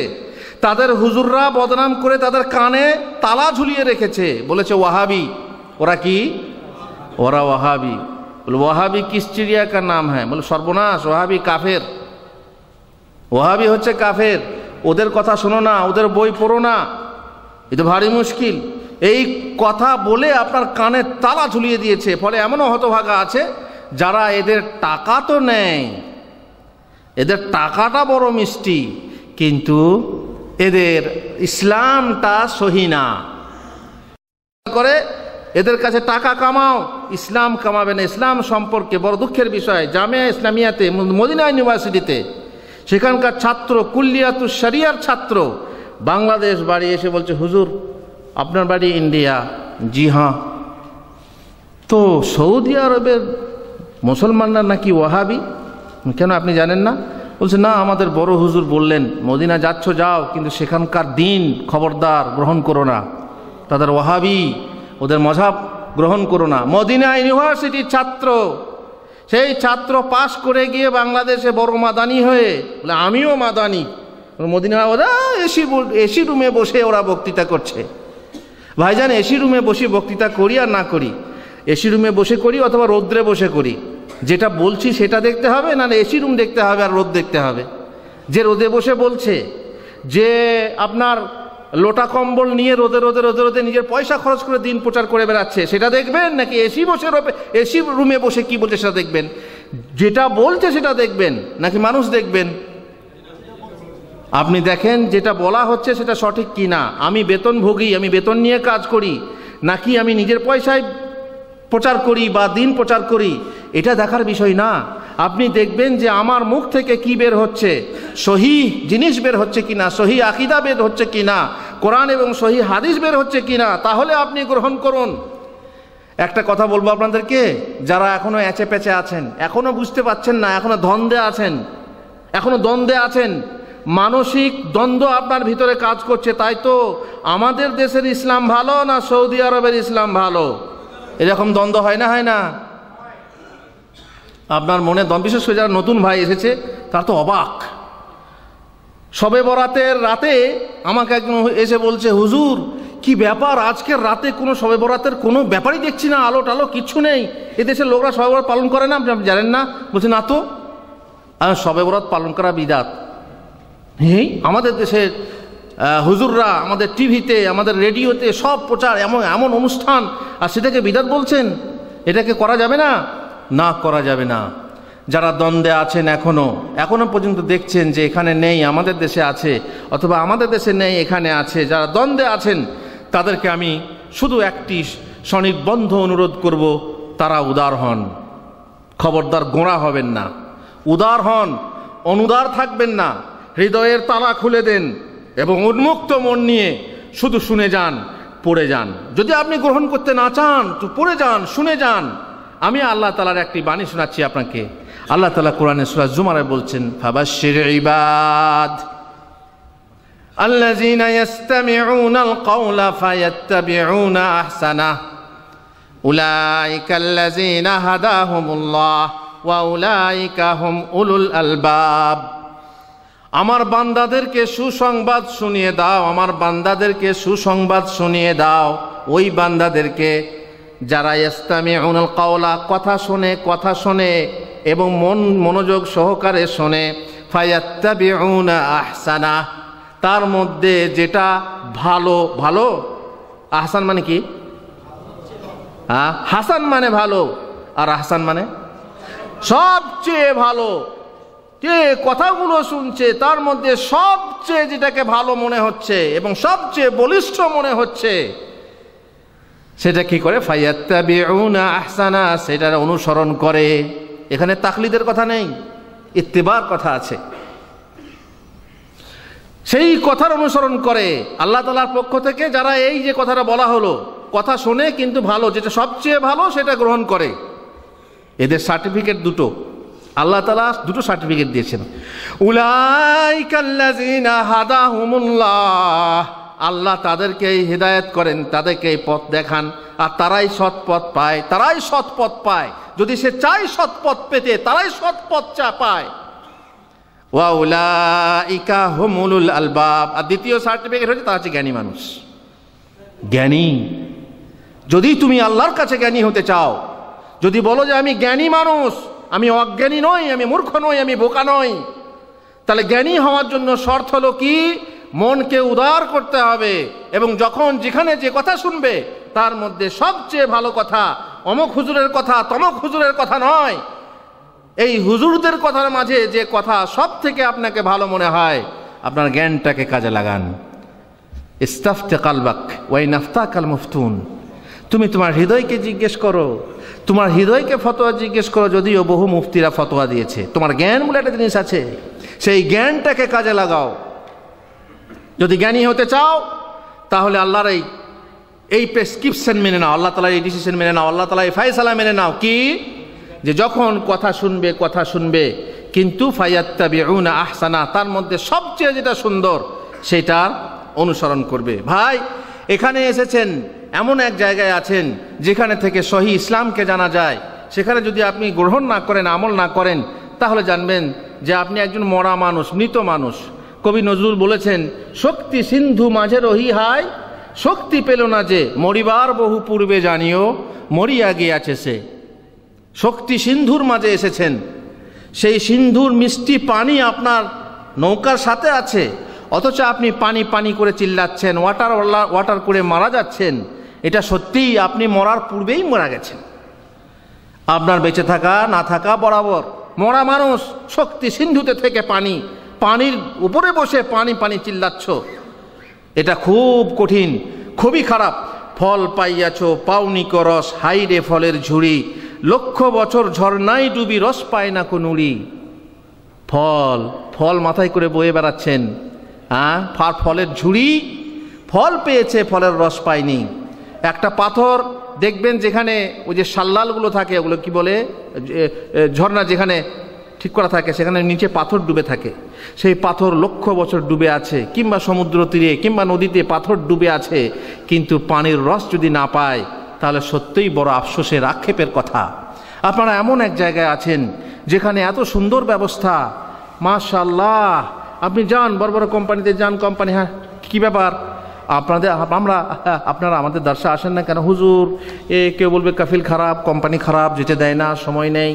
তাদের হুজুররা বদনাম করে তাদের কানে তালা ঝুলিয়ে রেখেছে, বলেছে ওয়াহাবি। ওরা কি? ওরা ওয়াহাবি। বলে ওয়াহাবি কিস চিড়িয়া কা নাম হ্যাঁ? বলে সর্বনাশ, ওয়াহাবি কাফের, ওয়াহাবি হচ্ছে কাফের, ওদের কথা শোনো না, ওদের বই পড়ো না, এ তো ভারী মুশকিল। এই কথা বলে আপনার কানে তালা ঝুলিয়ে দিয়েছে। ফলে এমনও হতভাগা আছে যারা এদের টাকা তো নেয়, এদের টাকাটা বড় মিষ্টি, কিন্তু এদের ইসলামটা সহি না করে। এদের কাছে টাকা কামাও, ইসলাম কামাবে না। ইসলাম সম্পর্কে বড় দুঃখের বিষয়, জামিয়া ইসলামিয়াতে, মদিনা ইউনিভার্সিটিতে, সেখানকার ছাত্র, কুল্লিয়াতুশ শরিয়ার ছাত্র, বাংলাদেশ বাড়ি এসে বলছে, হুজুর আপনার বাড়ি ইন্ডিয়া? জি হ্যাঁ। তো সৌদি আরবের মুসলমানরা নাকি ওয়াহাবি, কেন আপনি জানেন না? বলছে না, আমাদের বড় হুজুর বললেন মদিনা যাচ্ছ যাও, কিন্তু সেখানকার দিন খবরদার গ্রহণ করো না, তাদের ওয়াহাবি, ওদের মযহাব গ্রহণ করো না। মদিনা ইউনিভার্সিটির ছাত্র, সেই ছাত্র পাশ করে গিয়ে বাংলাদেশে বড় মাদানি হয়ে বলে আমিও মাদানি। মদিনা ওরা এসি রুমে বসে ওরা বক্তৃতা করছে। ভাইজান, এসি রুমে বসে বক্তৃতা করি আর না করি, এসি রুমে বসে করি অথবা রৌদ্রে বসে করি, যেটা বলছি সেটা দেখতে হবে, না এসি রুম দেখতে হবে আর রোদ দেখতে হবে? যে রোদে বসে বলছে, যে আপনার লোটা কম্বল নিয়ে রোদে রোদে রোদে রোদে নিজের পয়সা খরচ করে দিন প্রচার করে বেড়াচ্ছে, সেটা দেখবেন? নাকি এসি রুমে বসে কি বলছে সেটা দেখবেন? যেটা বলছে সেটা দেখবেন নাকি মানুষ দেখবেন? আপনি দেখেন যেটা বলা হচ্ছে সেটা সঠিক কি না। আমি বেতনভোগী, আমি বেতন নিয়ে কাজ করি, নাকি আমি নিজের পয়সায় প্রচার করি বা দিন প্রচার করি, এটা দেখার বিষয় না। আপনি দেখবেন যে আমার মুখ থেকে কি বের হচ্ছে, সহিহ জিনিস বের হচ্ছে কিনা, সহিহ আকীদা বের হচ্ছে কিনা, কোরআন এবং সহিহ হাদিস বের হচ্ছে কিনা, তাহলে আপনি গ্রহণ করুন। একটা কথা বলবো আপনাদেরকে, যারা এখনো এচে পেঁচে আছেন, এখনো বুঝতে পারছেন না, এখনো দ্বন্দ্বে আছেন, মানসিক দ্বন্দ্ব আপনার ভিতরে কাজ করছে, তাই তো আমাদের দেশের ইসলাম ভালো না সৌদি আরবের ইসলাম ভালো, এরকম দ্বন্দ্ব হয় না? আপনার মনে দ্বন্দ্ব, বিশেষ করে যারা নতুন ভাই এসেছে তার তো অবাক। শবে বরাতের রাতে আমাকে একজন এসে বলছে, হুজুর কি ব্যাপার, আজকের রাতে কোনো শবে বরাতের কোনো ব্যাপারই দেখছি না, আলো টালো কিচ্ছু নেই, এদেশের লোকরা শবে বরাত পালন করে না, আপনি জানেন না? বলছে না তো, শবে বরাত পালন করা বিদাত। আমাদের দেশের হুজুররা আমাদের টিভিতে, আমাদের রেডিওতে সব প্রচার, এমন অনুষ্ঠান, আর সেটাকে বিদাত বলছেন? এটাকে করা যাবে না? না, করা যাবে না। যারা দ্বন্দ্বে আছেন এখনো পর্যন্ত দেখছেন যে এখানে নেই, আমাদের দেশে আছে, অথবা আমাদের দেশে নেই এখানে আছে, যারা দ্বন্দ্বে আছেন তাদেরকে আমি শুধু একটি স্বনির্বন্ধ অনুরোধ করব, তারা উদার হন, খবরদার গোঁড়া হবেন না, উদার হন, অনুদার থাকবেন না, হৃদয়ের তালা খুলে দেন এবং উন্মুক্ত মন নিয়ে শুধু শুনে যান, পড়ে যান। যদি আপনি গ্রহণ করতে না চান তো পড়ে যান, শুনে যান। আমি আল্লাহ তাআলার একটি বাণী শোনাচ্ছি আপনাকে। আল্লাহ তাআলা কোরআনে সূরা জুমারে বলছেন, ফাবাশশির ইবাদ আল্লাযীনা ইসতামিউনাল কাওলা ফায়াত্তাবিউনা আহসানাহ উলাইকাল্লাযীনা হাদাহুমুল্লাহ ওয়া উলাইকা হুম উলুল আলবাব। আমার বান্দাদেরকে সুসংবাদ শুনিয়ে দাও, আমার বান্দাদেরকে সুসংবাদ শুনিয়ে দাও, ওই বান্দাদেরকে যারা ইসতামিউনাল কাওলা, কথা শোনে এবং মনোযোগ সহকারে শোনে, ফায়াত্তাবিউনা আহসানা, তার মধ্যে যেটা ভালো, আহসান মানে কি? হাসান মানে ভালো, আর আহসান মানে সবচেয়ে ভালো। যে কথাগুলো শুনছে তার মধ্যে সবচেয়ে যেটাকে ভালো মনে হচ্ছে এবং সবচেয়ে বলিষ্ঠ মনে হচ্ছে, সেটা কি করে? ফায়াত্তাবিউনা আহসানা, সেটার অনুসরণ করে। এখানে তাকলিদের কথা নেই, ইত্তিবার কথা আছে। সেই কথার অনুসরণ করে আল্লাহ তাআলার পক্ষ থেকে যারা এই যে কথাটা বলা হলো, কথা শোনে কিন্তু ভালো, যেটা সবচেয়ে ভালো সেটা গ্রহণ করে। এদের সার্টিফিকেট দুটো, আল্লাহ তাআলা দুটো সার্টিফিকেট দিয়েছেন। উলাইকাল্লাযীনা হাদাহুমুল্লাহ, আল্লাহ তাদেরকে হিদায়াত করেন, তাদেরকে এই পথ দেখান, আর তারাই সৎপথ পায়। যদি সে চায় সৎপথ পেতে, তারাই সৎপথ পায়। ওয়া উলাইকা হুম উলুল আলবাব। আর দ্বিতীয় সার্টিফিকেট হচ্ছে তারা হচ্ছে জ্ঞানী মানুষ। জ্ঞানী, যদি তুমি আল্লাহর কাছে জ্ঞানী হতে চাও, যদি বলো যে আমি জ্ঞানী মানুষ, আমি অজ্ঞানী নই, আমি মূর্খ নই, আমি বোকা নই, তাহলে জ্ঞানী হওয়ার জন্য শর্ত হলো কি? মনকে উদার করতে হবে, এবং যখন যেখানে যে কথা শুনবে তার মধ্যে সবচেয়ে ভালো কথা অমুক হুজুরের কথা, তমুক হুজুরের কথা নয়, এই হুজুরদের কথার মাঝে যে কথা সব থেকে আপনাকে ভালো মনে হয়, আপনার জ্ঞানটাকে কাজে লাগান। ইস্তাফতি কালবাক ওয়া ইনাফতাকাল মুফতুন। তুমি তোমার হৃদয়কে জিজ্ঞেস করো, তোমার হৃদয়কে ফতোয়া জিজ্ঞেস করো, যদিও বহু মুফতিরা ফতোয়া দিয়েছে। তোমার জ্ঞান বলে একটা জিনিস আছে, সেই জ্ঞানটাকে কাজে লাগাও। যদি জ্ঞানী হতে চাও তাহলে আল্লাহর এই এই প্রেসক্রিপশন মেনে নাও, আল্লাহ তাআলার এই ডিসিশন মেনে নাও, আল্লাহ তাআলার এই ফয়সালা মেনে নাও। কি যে যখন কথা শুনবে কিন্তু ফায়াত্তাবিউনা আহসানা, তার মধ্যে সবচেয়ে যেটা সুন্দর সেটার অনুসরণ করবে। ভাই, এখানে এসেছেন, এমন এক জায়গায় আছেন যেখানে থেকে সহি ইসলামকে জানা যায়। সেখানে যদি আপনি গ্রহণ না করেন, আমল না করেন, তাহলে জানবেন যে আপনি একজন মরা মানুষ, মৃত মানুষ। কবি নজরুল বলেছেন, শক্তি সিন্ধু মাঝে রহি হায়, শক্তি পেল না যে মরিবার বহু পূর্বে জানিও, মরিয়া গিয়াছে সে। শক্তি সিন্ধুর মাঝে এসেছেন, সেই সিন্ধুর মিষ্টি পানি আপনার নৌকার সাথে আছে, অথচ আপনি পানি পানি করে চিল্লাচ্ছেন, ওয়াটার ওয়াটার করে মারা যাচ্ছেন। এটা সত্যিই আপনি মরার পূর্বেই মারা গেছেন। আপনার বেঁচে থাকা না থাকা বরাবর। মরা মানুষ, শক্তি সিন্ধুতে থেকে পানির উপরে বসে পানি পানি চিল্লাচ্ছ, এটা খুব কঠিন, খুবই খারাপ। ফল পাইয়াছ পাওনি করস, হাই রে ফলের ঝুড়ি, লক্ষ বছর ঝর্ণাই ডুবি রস পায় না কোনুড়ি। ফল মাথায় করে বয়ে বেড়াচ্ছেন, ফলের ঝুড়ি, ফল পেয়েছে, ফলের রস পায়নি। একটা পাথর দেখবেন যেখানে ওই যে শাল্লালগুলো থাকে, ওগুলো কি বলে, ঝর্ণা যেখানে ঠিক করা থাকে, সেখানে নিচে পাথর ডুবে থাকে। সেই পাথর লক্ষ বছর ডুবে আছে, কিংবা সমুদ্র তীরে কিংবা নদীতে পাথর ডুবে আছে, কিন্তু পানির রস যদি না পায় তাহলে সত্যিই বড় আফসোসের, আক্ষেপের কথা। আপনারা এমন এক জায়গায় আছেন যেখানে এত সুন্দর ব্যবস্থা, মাশাআল্লাহ। আপনি যান, বড় বড় কোম্পানিতে যান, কোম্পানি, হ্যাঁ কী ব্যাপার আপনারা আমাদের দর্শা আসেন না কেন? হুজুর, কেউ বলবে কাফিল খারাপ, কোম্পানি খারাপ, যেতে দেয় না, সময় নেই।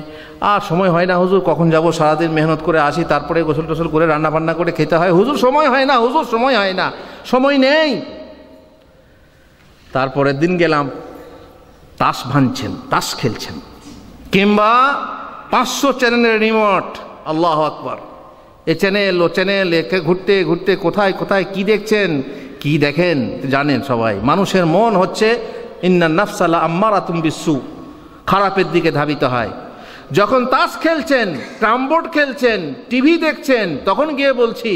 আর সময় হয় না হুজুর, কখন যাব, সারাদিন মেহনত করে আসি, তারপরে গোসল টোসল করে রান্না বান্না করে খেতে হয়। হুজুর সময় হয় না, হুজুর সময় হয় না, সময় নেই। তারপরের দিন গেলাম, তাস ভাঙছেন, তাস খেলছেন, কিংবা 500 চ্যানেলের রিমোট, আল্লাহু আকবার, এ চ্যানেল ও চ্যানেল, ঘুরতে ঘুরতে কোথায় কোথায় কি দেখছেন, কি দেখেন জানেন সবাই। মানুষের মন হচ্ছে ইন্নান নাফসা লাআম্মারাতুম বিসসু, খারাপের দিকে ধাবিত হয়। যখন তাস খেলছেন, ক্যারমবোর্ড খেলছেন, টিভি দেখছেন, তখন গিয়ে বলছি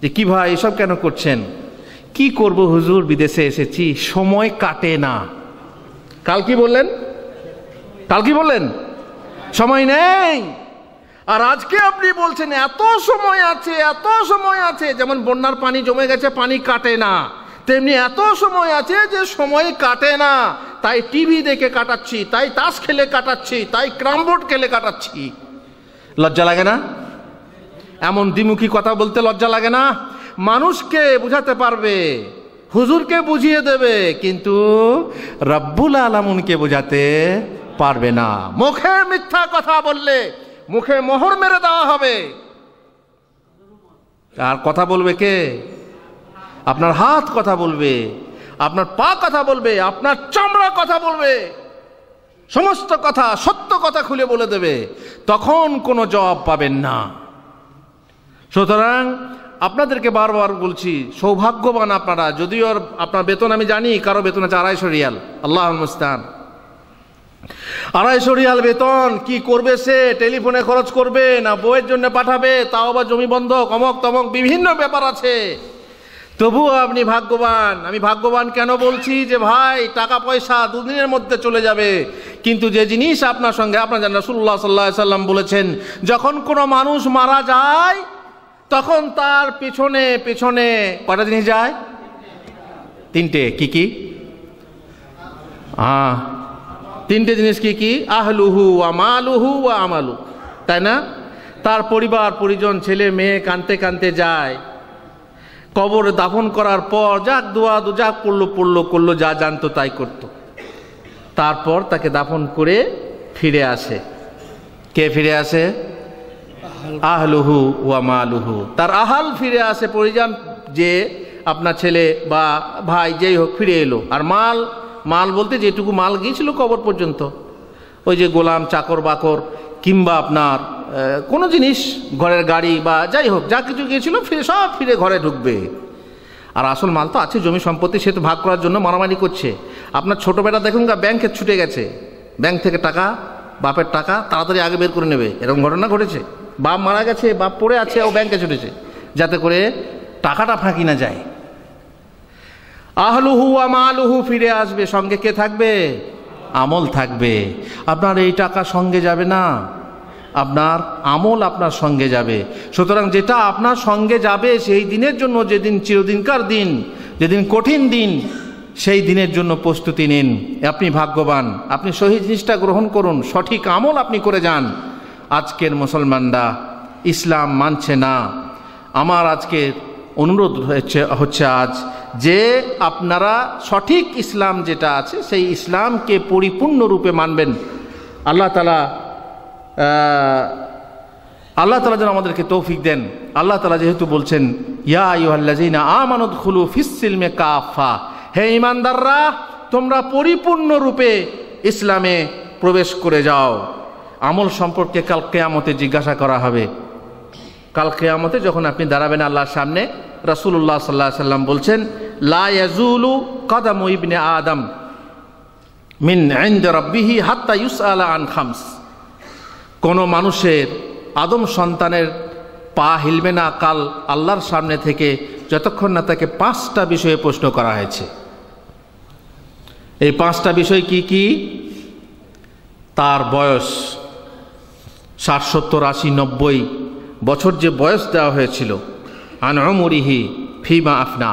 যে কি ভাই এসব কেন করছেন? কি করব হুজুর, বিদেশে এসেছি, সময় কাটে না। কাল কি বললেন? সময় নেই। আর আজকে আপনি বলছেন এত সময় আছে, যেমন বন্যার পানি জমে গেছে, পানি কাটে না, তেমনি এত সময় আছে যে সময় কাটে না। তাই টিভি দেখে কাটাচ্ছি, তাই তাস খেলে কাটাচ্ছি, তাই ক্যারমবোর্ড খেলে কাটাচ্ছি। লজ্জা লাগে না? এমন দ্বিমুখী কথা বলতে লজ্জা লাগে না? মানুষকে বুঝাতে পারবে, হুজুরকে বুঝিয়ে দেবে, কিন্তু রব্বুল আলামিনকে বোঝাতে পারবে না। মুখে মিথ্যা কথা বললে মুখে মোহর মেরে দেওয়া হবে। আর কথা বলবে কে? আপনার হাত কথা বলবে, আপনার পা কথা বলবে, আপনার চামড়া কথা বলবে, সমস্ত কথা, সত্য কথা খুলে বলে দেবে, তখন কোনো জবাব পাবেন না। সুতরাং আপনাদেরকে বারবার বলছি, সৌভাগ্যবান আপনারা। যদিও আপনার বেতন আমি জানি, কারো বেতন আছে 250 রিয়াল, আল্লাহুল মুস্তান। 250 রিয়াল বেতন, কি করবে সে? টেলিফোনে খরচ করবে না বইয়ের জন্য পাঠাবে, তাও আবার জমি বন্ধক, অমক তমক বিভিন্ন ব্যাপার আছে। তবুও আপনি ভাগ্যবান। আমি ভাগ্যবান কেন বলছি? যে ভাই টাকা পয়সা 2 দিনের মধ্যে চলে যাবে, কিন্তু যে জিনিস আপনার সঙ্গে, আপনার জানেন রাসূলুল্লাহ সাল্লাল্লাহু আলাইহি সাল্লাম বলেছেন, যখন কোনো মানুষ মারা যায় তখন তার পেছনে পেছনে কয়টা জিনিস যায়? 3টে। কি কি? 3টে জিনিস। কি কি? আহলুহু ওয়া মালুহু ওয়া আমালু, তাই না? তার পরিবার পরিজন, ছেলে মেয়ে কানতে কানতে যায়। কবরে দাফন করার পর যাক দোয়া যা করলো, যা জানতো তাই করত। তারপর তাকে দাফন করে ফিরে আসে। কে ফিরে আসে? আহলুহু ওয়া মালুহু, তার আহাল ফিরে আসে, পরিজন, যে আপনার ছেলে বা ভাই যেই হোক ফিরে এলো। আর মাল বলতে যেটুকু মাল গিয়েছিল কবর পর্যন্ত, ওই যে গোলাম, চাকর বাকর, কিংবা আপনার কোনো জিনিস, ঘরের গাড়ি বা যাই হোক, যা কিছু গিয়েছিল সব ফিরে ঘরে ঢুকবে। আর আসল মাল তো আছে, জমি সম্পত্তি, সে তো ভাগ করার জন্য মারামারি করছে। আপনার ছোটো বেটা দেখুন ব্যাংকে ছুটে গেছে, ব্যাংক থেকে টাকা, বাপের টাকা তাড়াতাড়ি আগে বের করে নেবে, এরকম ঘটনা ঘটেছে। বাপ মারা গেছে, বাপ পড়ে আছে, ও ব্যাংকে ছুটেছে যাতে করে টাকাটা ফাঁকি না যায়। আহলুহু ওয়া মালুহু ফিরে আসবে, সঙ্গে কে থাকবে? আমল থাকবে। আপনার এই টাকা সঙ্গে যাবে না, আপনার আমল আপনার সঙ্গে যাবে। সুতরাং যেটা আপনার সঙ্গে যাবে সেই দিনের জন্য, যেদিন চিরদিনকার দিন, যেদিন কঠিন দিন, সেই দিনের জন্য প্রস্তুতি নিন। আপনি ভাগ্যবান, আপনি সহি জিনিসটা গ্রহণ করুন, সঠিক আমল আপনি করে যান। আজকের মুসলমানরা ইসলাম মানছে না। আমার আজকের অনুরোধ হচ্ছে আজ যে আপনারা সঠিক ইসলাম যেটা আছে সেই ইসলামকে পরিপূর্ণরূপে মানবেন। আল্লাহ তাআলা যেন আমাদেরকে তৌফিক দেন। আল্লাহ তাআলা যেহেতু বলছেন ইয়া আইয়ুহাল্লাযীনা আমানু দুখুলু ফিস-সিলমি কাফা, হে ঈমানদাররা তোমরা পরিপূর্ণরূপে ইসলামে প্রবেশ করে যাও। আমল সম্পর্কে কাল কিয়ামতে জিজ্ঞাসা করা হবে। কাল কিয়ামতে যখন আপনি দাঁড়াবেন আল্লাহর সামনে, রাসূলুল্লাহ সাল্লাল্লাহু আলাইহি সাল্লাম বলছেন লা ইয়াজুলু কদামু ইবনে আদম মিন ইনদি রাব্বিহি হাত্তা ইউসআলা আন খামস। কোনো মানুষের, আদম সন্তানের পা হিলবে না কাল আল্লাহর সামনে থেকে যতক্ষণ না তাকে 5টা বিষয়ে প্রশ্ন করা হয়েছে। এই 5টা বিষয় কি কি? তার বয়স 60, 70, 80, 90 বছর যে বয়স দেওয়া হয়েছিল, আন উমরিহি ফিমা আফনা,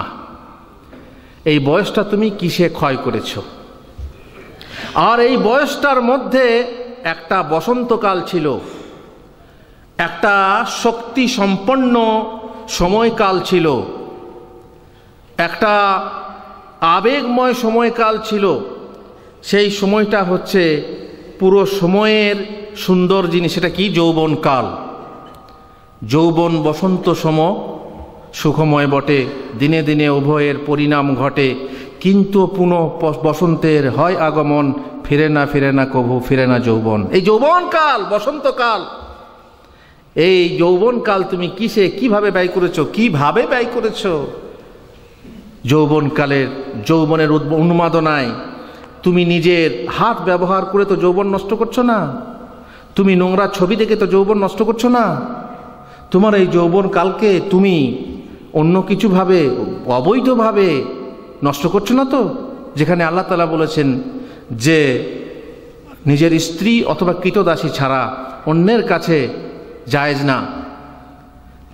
এই বয়সটা তুমি কিসে ক্ষয় করেছ? আর এই বয়সটার মধ্যে একটা বসন্তকাল ছিল, একটা শক্তি সম্পন্ন সময়কাল ছিল, একটা আবেগময় সময়কাল ছিল। সেই সময়টা হচ্ছে পুরো সময়ের সুন্দর জিনিস। সেটা কি? যৌবনকাল। যৌবন বসন্ত সম সুখময় বটে, দিনে দিনে উভয়ের পরিণাম ঘটে, কিন্তু পুনঃ বসন্তের হয় আগমন, ফিরে না কভু ফিরে না যৌবন। এই যৌবনকাল, বসন্তকাল, এই যৌবনকাল তুমি কিভাবে ব্যয় করেছো? কিভাবে ব্যয় করেছো? যৌবনের উন্মাদনায় তুমি নিজের হাত ব্যবহার করে তো যৌবন নষ্ট করছো না, তুমি নোংরা ছবি দেখে তো যৌবন নষ্ট করছো না, তোমার এই যৌবনকালকে তুমি অন্য কিছুভাবে, অবৈধভাবে নষ্ট করছো না তো? যেখানে আল্লাহ তাআলা বলেছেন যে নিজের স্ত্রী অথবা কৃতদাসী ছাড়া অন্যের কাছে জায়েজ না।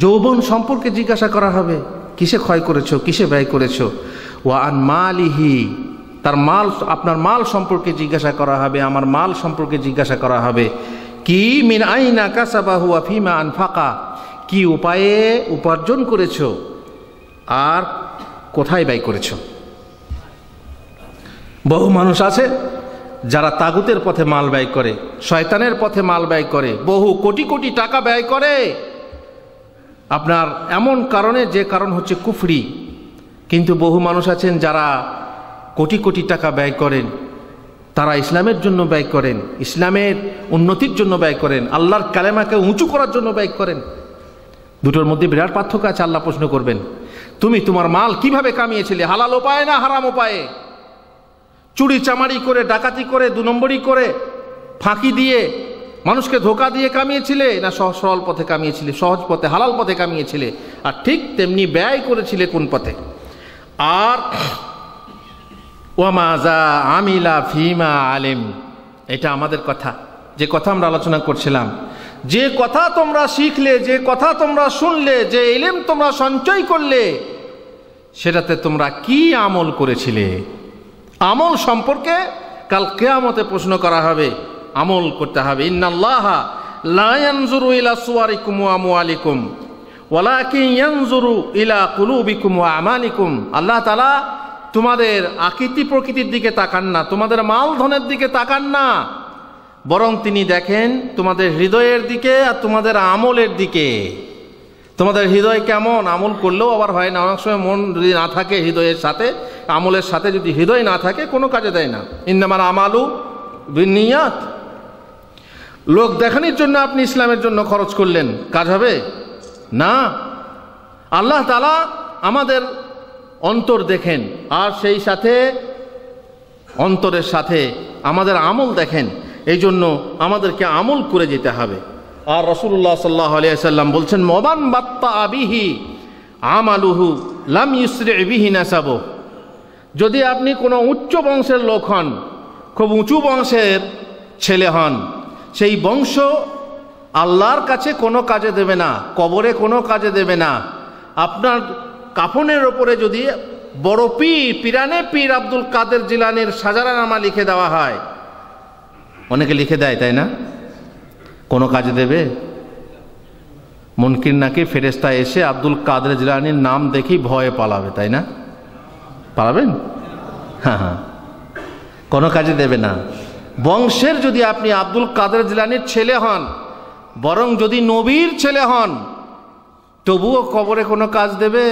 যৌবন সম্পর্কে জিজ্ঞাসা করা হবে, কিসে ক্ষয় করেছো, কিসে ব্যয় করেছো? ওয়া আন মালিহি, তার মাল, আপনার মাল সম্পর্কে জিজ্ঞাসা করা হবে, আমার মাল সম্পর্কে জিজ্ঞাসা করা হবে। কি মিন আইনা কাসাবাহু ওয়া ফিমা আনফাকা, কি উপায়ে উপার্জন করেছো আর কোথায় ব্যয় করেছো? বহু মানুষ আছে যারা তাগুতের পথে মাল ব্যয় করে, শয়তানের পথে মাল ব্যয় করে, বহু কোটি কোটি টাকা ব্যয় করে আপনার এমন কারণে, যে কারণ হচ্ছে কুফরি। কিন্তু বহু মানুষ আছেন যারা কোটি কোটি টাকা ব্যয় করেন, তারা ইসলামের জন্য ব্যয় করেন, ইসলামের উন্নতির জন্য ব্যয় করেন, আল্লাহর কালেমাকে উঁচু করার জন্য ব্যয় করেন। দুটোর মধ্যে বিরাট পার্থক্য আছে। আল্লাহ প্রশ্ন করবেন, তুমি তোমার মাল কিভাবে কামিয়েছিলে? হালাল উপায়ে না হারাম উপায়ে? চুরি চামারি করে, ডাকাতি করে, 2 নম্বরি করে, ফাঁকি দিয়ে, মানুষকে ধোকা দিয়ে কামিয়েছিলে, না সহজ সরল পথে কামিয়েছিলে, সহজ পথে হালাল পথে কামিয়েছিলে? আর ঠিক তেমনি ব্যয় করেছিলে কোন পথে? আর ওয়ামাজা আমিলা ফিমা আলিম, এটা আমাদের কথা, যে কথা আমরা আলোচনা করছিলাম। যে কথা তোমরা শিখলে, যে কথা তোমরা শুনলে, যে ইলম তোমরা সঞ্চয় করলে, সেটাতে তোমরা কি আমল করেছিলে? আমল সম্পর্কে কাল কিয়ামতে প্রশ্ন করা হবে, আমল করতে হবে। ইন্নাল্লাহা লা ইয়ানজুরু ইলা সুওয়ারিকুম ওয়া আমওয়ালিকুম ওয়ালাকিন ইয়ানজুরু ইলা কুলুবিকুম ওয়া আমালিকুম। আল্লাহ তাআলা তোমাদের আকৃতি প্রকৃতির দিকে তাকান না, তোমাদের মাল ধনের দিকে তাকান না, বরং তিনি দেখেন তোমাদের হৃদয়ের দিকে আর তোমাদের আমলের দিকে। তোমাদের হৃদয় কেমন? আমল করলেও আবার হয় না, অনেক সময় মন যদি না থাকে হৃদয়ের সাথে, আমলের সাথে যদি হৃদয় না থাকে কোনো কাজে দেয় না। ইন্নামাল আমালু বিন্নিয়াত। লোক দেখানোর জন্য আপনি ইসলামের জন্য খরচ করলেন, কাজ হবে না। আল্লাহ তাআলা আমাদের অন্তর দেখেন, আর সেই সাথে অন্তরের সাথে আমাদের আমল দেখেন। এই জন্য আমাদেরকে আমল করে যেতে হবে। আর রাসূলুল্লাহ সাল্লাল্লাহু আলাইহি ওয়াসাল্লাম বলছেন, মান বাত্তা বিহি আমালুহু লাম ইউসরি বিহি নাসাবু। যদি আপনি কোনো উচ্চ বংশের লোক হন, খুব উঁচু বংশের ছেলে হন, সেই বংশ আল্লাহর কাছে কোনো কাজে দেবে না, কবরে কোনো কাজে দেবে না। আপনার কাফনের ওপরে যদি বড় পীর, পিরানে পীর আব্দুল কাদের জিলানির সাজারানামা লিখে দেওয়া হয়, অনেকে লিখে দেয়, তাই না? কোনো কাজে দেবে? মুনকির নাকির ফেরেশতা এসে আব্দুল কাদের জিলানির নাম দেখি ভয়ে পালাবে, তাই না? পালাবেন? হ্যাঁ, কোনো কাজে দেবে না। বংশের যদি আপনি আব্দুল কাদের জিলানির ছেলে হন, বরং যদি নবীর ছেলে হন, তবুও কবরে কোনো কাজ দেবে?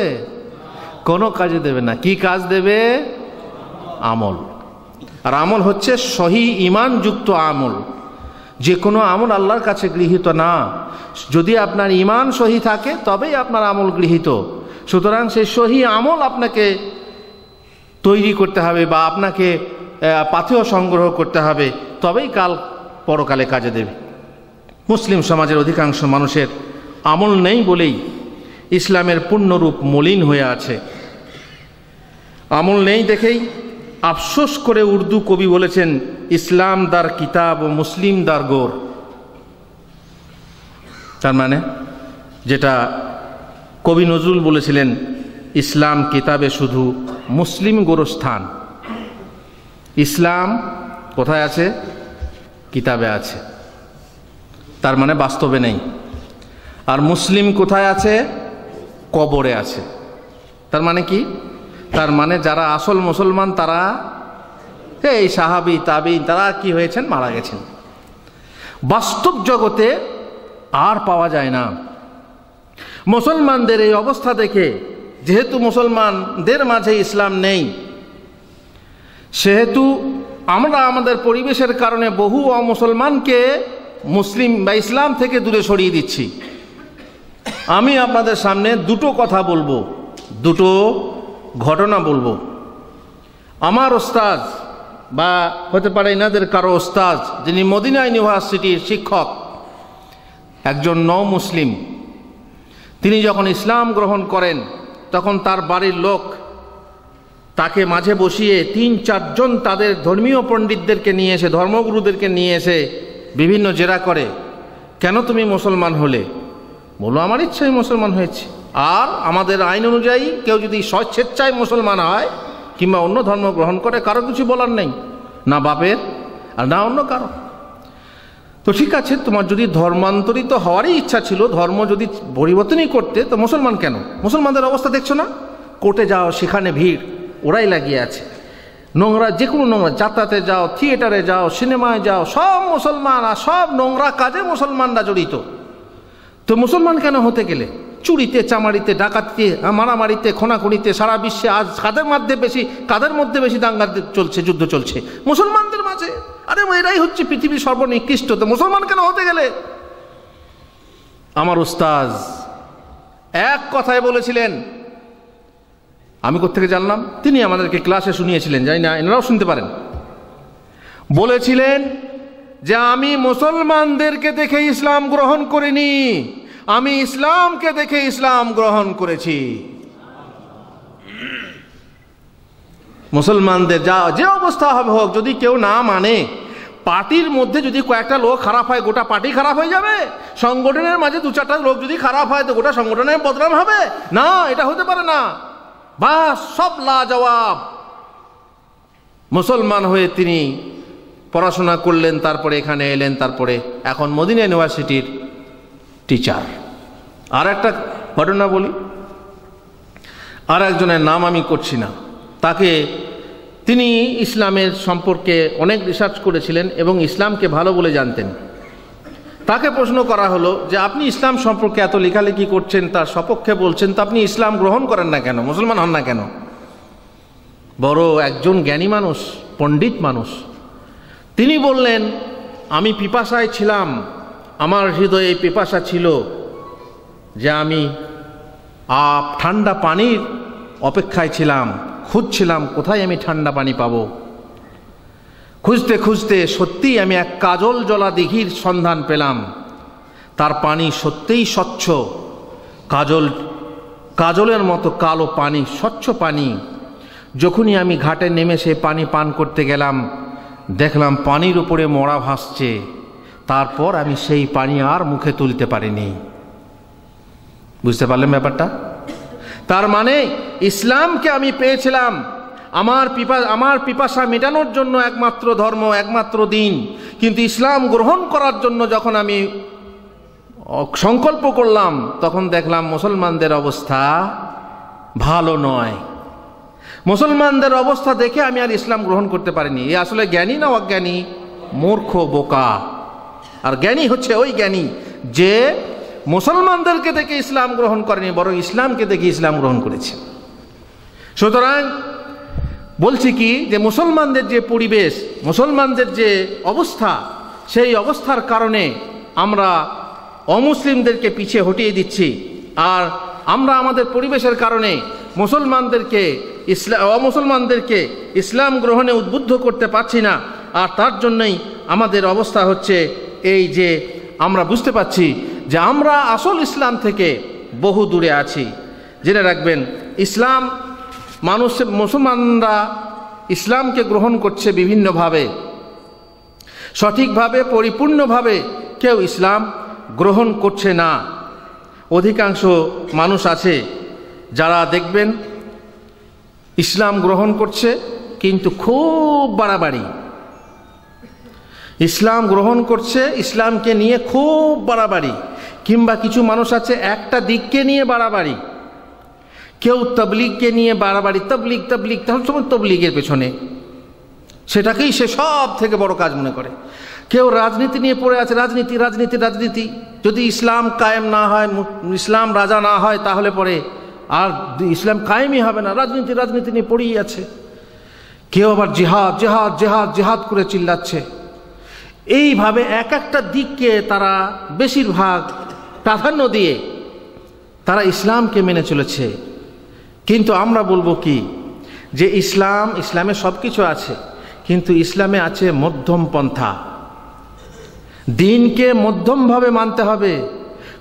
কোনো কাজে দেবে না। কি কাজ দেবে? আমল। আর আমল হচ্ছে সহি ঈমানযুক্ত আমল। যে কোনো আমল আল্লাহর কাছে গৃহীত না। যদি আপনার ঈমান সহি থাকে তবেই আপনার আমল গৃহীত। সুতরাং সেই সহি আমল আপনাকে তৈরি করতে হবে বা আপনাকে পাথেয় সংগ্রহ করতে হবে, তবেই কাল পরকালে কাজে দেবে। মুসলিম সমাজের অধিকাংশ মানুষের আমল নেই বলেই ইসলামের পূর্ণরূপ মলিন হয়ে আছে। আমল নেই দেখেই আফসোস করে উর্দু কবি বলেছেন, ইসলাম দার কিতাব ও মুসলিম দার গোর। তার মানে যেটা কবি নজরুল বলেছিলেন, ইসলাম কিতাবে শুধু, মুসলিম গোরস্থান। ইসলাম কোথায় আছে? কিতাবে আছে, তার মানে বাস্তবে নেই। আর মুসলিম কোথায় আছে? কবরে আছে। তার মানে কি? তার মানে যারা আসল মুসলমান তারা এই সাহাবী তাবিঈন, তারা কি হয়েছেন? মারা গেছেন। বাস্তব জগতে আর পাওয়া যায় না। মুসলমানদের এই অবস্থা দেখে, যেহেতু মুসলমানদের মাঝে ইসলাম নেই, সেহেতু আমরা আমাদের পরিবেশের কারণে বহু অমুসলমানকে মুসলিম বা ইসলাম থেকে দূরে সরিয়ে দিচ্ছি। আমি আপনাদের সামনে দুটো কথা বলবো, দুটো ঘটনা বলবো। আমার ওস্তাদ বা হতে পারে এনাদের কারো ওস্তাদ, যিনি মদিনা ইউনিভার্সিটির শিক্ষক, একজন নও মুসলিম, তিনি যখন ইসলাম গ্রহণ করেন তখন তার বাড়ির লোক তাকে মাঝে বসিয়ে ৩-৪ জন তাদের ধর্মীয় পণ্ডিতদেরকে নিয়ে এসে, ধর্মগুরুদেরকে নিয়ে এসে বিভিন্ন জেরা করে, কেন তুমি মুসলমান হলে? বলো, আমার ইচ্ছায় মুসলমান হয়েছে। আর আমাদের আইন অনুযায়ী কেউ যদি স্বেচ্ছায় মুসলমান হয় কিংবা অন্য ধর্ম গ্রহণ করে, কারো কিছু বলার নেই, না বাপের আর না অন্য কারো। তো ঠিক আছে, তোমার যদি ধর্মান্তরিত হওয়ারই ইচ্ছা ছিল, ধর্ম যদি পরিবর্তনই করতে, তো মুসলমান কেন? মুসলমানদের অবস্থা দেখছো না? কোর্টে যাও, সেখানে ভিড়, ওরাই লাগিয়ে আছে। নোংরা, যে কোনো নোংরা, যাত্রাতে যাও, থিয়েটারে যাও, সিনেমায় যাও, সব মুসলমান, আর সব নোংরা কাজে মুসলমানরা জড়িত। তো মুসলমান কেন হতে গেলে? চুরিতে, চামারিতে, ডাকাতিতে, মারামারিতে, খোনাখুনিতে সারা বিশ্বে আজ কাদের মধ্যে বেশি দাঙ্গা চলছে, যুদ্ধ চলছে? মুসলমানদের মাঝে। আরে এরাই হচ্ছে পৃথিবীর সর্বনিকৃষ্ট, তো মুসলমান কেন হতে গেলে? আমার উস্তাজ এক কথায় বলেছিলেন, আমি কোত্থেকে জানলাম, তিনি আমাদেরকে ক্লাসে শুনিয়েছিলেন, জানি না এনারাও শুনতে পারেন। বলেছিলেন যে আমি মুসলমানদেরকে দেখে ইসলাম গ্রহণ করিনি, আমি ইসলামকে দেখে ইসলাম গ্রহণ করেছি। মুসলমানদের যে অবস্থা হবে হোক, যদি কেউ না মানে, পার্টির মধ্যে যদি কয়েকটা লোক খারাপ হয়, গোটা পার্টি খারাপ হয়ে যাবে? সংগঠনের মাঝে 2-4টা লোক যদি খারাপ হয়, তো গোটা সংগঠনের বদনাম হবে? না, এটা হতে পারে না। বাস, সব লাজবাব। মুসলমান হয়ে তিনি পড়াশোনা করলেন, তারপরে এখানে এলেন, তারপরে এখন মদিনা ইউনিভার্সিটির টিচার। আর একটা ঘটনা বলি, আর একজনের নাম আমি করছি না, তিনি ইসলামের সম্পর্কে অনেক রিসার্চ করেছিলেন এবং ইসলামকে ভালো বলে জানতেন। তাকে প্রশ্ন করা হলো যে আপনি ইসলাম সম্পর্কে এত লেখালেখি করছেন, তার সপক্ষে বলছেন, তো আপনি ইসলাম গ্রহণ করেন না কেন, মুসলমান হন না কেন? বড় একজন জ্ঞানী মানুষ, পণ্ডিত মানুষ, তিনি বললেন, আমি পিপাসায় ছিলাম, আমার হৃদয়ে পিপাসা ছিল যে আমি ঠান্ডা পানির অপেক্ষায় ছিলাম, খুঁজছিলাম কোথায় আমি ঠান্ডা পানি পাবো। খুঁজতে খুঁজতে সত্যিই আমি এক কাজল জলা দিঘির সন্ধান পেলাম। তার পানি সত্যিই স্বচ্ছ, কাজলের মতো কালো পানি, স্বচ্ছ পানি। যখনই আমি ঘাটে নেমে সে পানি পান করতে গেলাম, দেখলাম পানির উপরে মড়া ভাসছে। তারপর আমি সেই পানি আর মুখে তুলতে পারিনি। বুঝতে পারলেন ব্যাপারটা? তার মানে ইসলামকে আমি পেয়েছিলাম আমার পিপাসা মেটানোর জন্য একমাত্র ধর্ম, একমাত্র দিন। কিন্তু ইসলাম গ্রহণ করার জন্য যখন আমি সংকল্প করলাম, তখন দেখলাম মুসলমানদের অবস্থা ভালো নয়। মুসলমানদের অবস্থা দেখে আমি আর ইসলাম গ্রহণ করতে পারিনি। এ আসলে জ্ঞানী না অজ্ঞানী? মূর্খ, বোকা। আর জ্ঞানী হচ্ছে ওই জ্ঞানী যে মুসলমানদেরকে দেখে ইসলাম গ্রহণ করেনি, বরং ইসলামকে দেখে ইসলাম গ্রহণ করেছে। সুতরাং বলছি কি, যে মুসলমানদের যে পরিবেশ, মুসলমানদের যে অবস্থা, সেই অবস্থার কারণে আমরা অমুসলিমদেরকে পিছিয়ে হটিয়ে দিচ্ছি। আর আমরা আমাদের পরিবেশের কারণে অমুসলমানদেরকে ইসলাম গ্রহণে উদ্বুদ্ধ করতে পারছি না। আর তার জন্যই আমাদের অবস্থা হচ্ছে এই যে আমরা বুঝতে পাচ্ছি যে আমরা আসল ইসলাম থেকে বহু দূরে আছি। জেনে রাখবেন, মুসলমানরা ইসলামকে গ্রহণ করছে বিভিন্নভাবে, সঠিকভাবে পরিপূর্ণভাবে কেউ ইসলাম গ্রহণ করছে না। অধিকাংশ মানুষ আছে যারা দেখবেন ইসলাম গ্রহণ করছে কিন্তু খুব বাড়াবাড়ি। ইসলাম গ্রহণ করছে, ইসলামকে নিয়ে খুব বাড়াবাড়ি। কিংবা কিছু মানুষ আছে একটা দিককে নিয়ে বাড়াবাড়ি। কেউ তবলিগকে নিয়ে বাড়াবাড়ি, তবলিগ তাহলে সময় তবলিগের পেছনে, সেটাকেই সে সব থেকে বড় কাজ মনে করে। কেউ রাজনীতি নিয়ে পড়ে আছে, রাজনীতি। যদি ইসলাম কায়েম না হয়, ইসলাম রাজা না হয়, তাহলে পরে আর ইসলাম কায়েমই হবে না। রাজনীতি নিয়ে পড়েই আছে। কেউ আবার জিহাদ করে চিল্লাচ্ছে। এইভাবে এক একটা দিককে তারা বেশিরভাগ প্রাধান্য দিয়ে তারা ইসলামকে মেনে চলেছে। কিন্তু আমরা বলবো কি, যে ইসলামে সব কিছু আছে, কিন্তু ইসলামে আছে মধ্যম পন্থা। দিনকে মধ্যমভাবে মানতে হবে,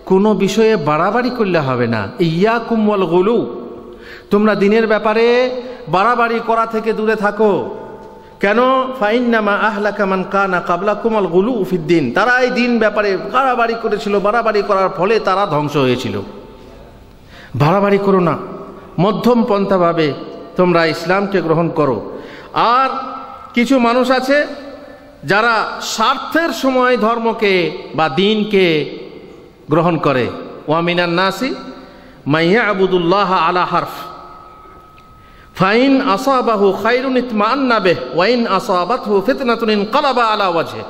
কোনো বিষয়ে বাড়াবাড়ি করলে হবে না। ইয়াকুম ওয়াল গুলু, তোমরা দিনের ব্যাপারে বাড়াবাড়ি করা থেকে দূরে থাকো। কেন? ফাইন্নামা আহলাকা মান কানা ক্বাবলাকুম আল গুলু ফিদ্দিন, তারা এই দিন ব্যাপারে বাড়াবাড়ি করেছিল, বাড়াবাড়ি করার ফলে তারা ধ্বংস হয়েছিল। বাড়াবাড়ি করো না, মধ্যম পন্থাভাবে তোমরা ইসলামকে গ্রহণ করো। আর কিছু মানুষ আছে যারা স্বার্থের সময় ধর্মকে বা দিনকে গ্রহণ করে। ওয়া মিনান নাসি মাইয়া আবুদুল্লাহ আলা হারফ ফাইন আসাবাহু খায়রুন ইতমাআন্না বিহি ওয়া ইন আসাবাতহু ফিতনাতুন ইনকালাবা আলা ওয়াজহি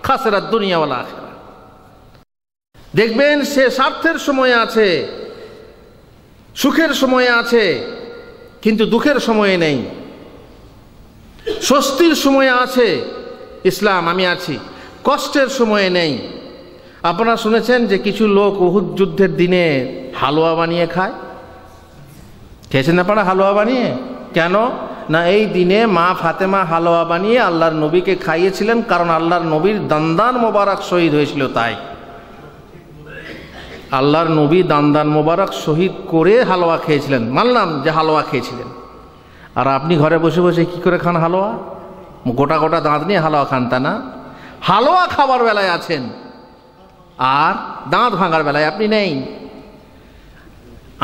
খাসিরাদ দুনিয়া ওয়াল আখিরা। দেখবেন সে স্বার্থের সময় আছে, সুখের সময়ে আছে, কিন্তু দুঃখের সময়ে নেই। স্বস্তির সময়ে আছে ইসলাম, আমি আছি, কষ্টের সময়ে নেই। আপনারা শুনেছেন যে কিছু লোক উহুদ যুদ্ধের দিনে হালুয়া বানিয়ে খায়। খেয়েছেন আপনারা হালুয়া বানিয়ে? কেন না, এই দিনে মা ফাতেমা হালুয়া বানিয়ে আল্লাহর নবীকে খাইয়েছিলেন, কারণ আল্লাহর নবীর দান্দান মোবারক শহীদ হয়েছিল। তাই আল্লাহর নবী দান্দান মোবারক শহীদ করে হালুয়া খেয়েছিলেন। মানলাম যে হালুয়া খেয়েছিলেন। আর আপনি ঘরে বসে বসে কি করে খান হালুয়া? গোটা গোটা দাঁত নিয়ে হালুয়া খান, তা না? হালুয়া খাবার বেলায় আছেন আর দাঁত ভাঙার বেলায় আপনি নেই।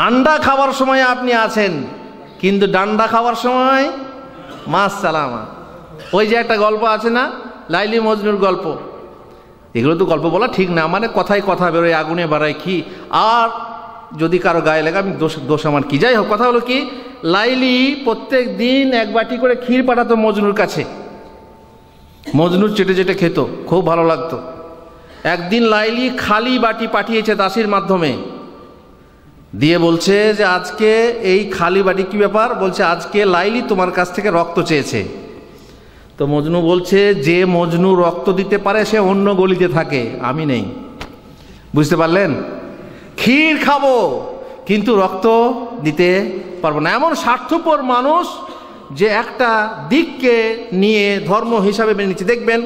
আন্ডা খাবার সময় আপনি আছেন, কিন্তু ডান্ডা খাবার সময় মাস সালামা। ওই যে একটা গল্প আছে না, লাইলি মজনুর গল্প। এগুলো তো গল্প বলা ঠিক না, মানে কথায় কথা বেরোয়, আগুনে বাড়ায় কি। আর যদি কারো গায়ে লাগে, আমি দোষ আমার কি। যাই হোক, কথা হলো কি, লাইলি প্রত্যেক দিন এক বাটি করে ক্ষীর পাঠাতো মজনুর কাছে। মজনুর চেটে চেটে খেত, খুব ভালো লাগতো। একদিন লাইলি খালি বাটি পাঠিয়েছে দাসীর মাধ্যমে, দিয়ে বলছে যে আজকে এই খালি বাটি কি ব্যাপার? বলছে আজকে লাইলি তোমার কাছ থেকে রক্ত চেয়েছে। তো মজনু বলছে, যে মজনু রক্ত দিতে পারে সে অন্য গলিতে থাকে, আমি নেই। বুঝতে পারলেন? ক্ষীর খাবো কিন্তু রক্ত দিতে পারবো না। এমন স্বার্থপর মানুষ যে একটা দিককে নিয়ে ধর্ম হিসাবে মেনে নিচ্ছে। দেখবেন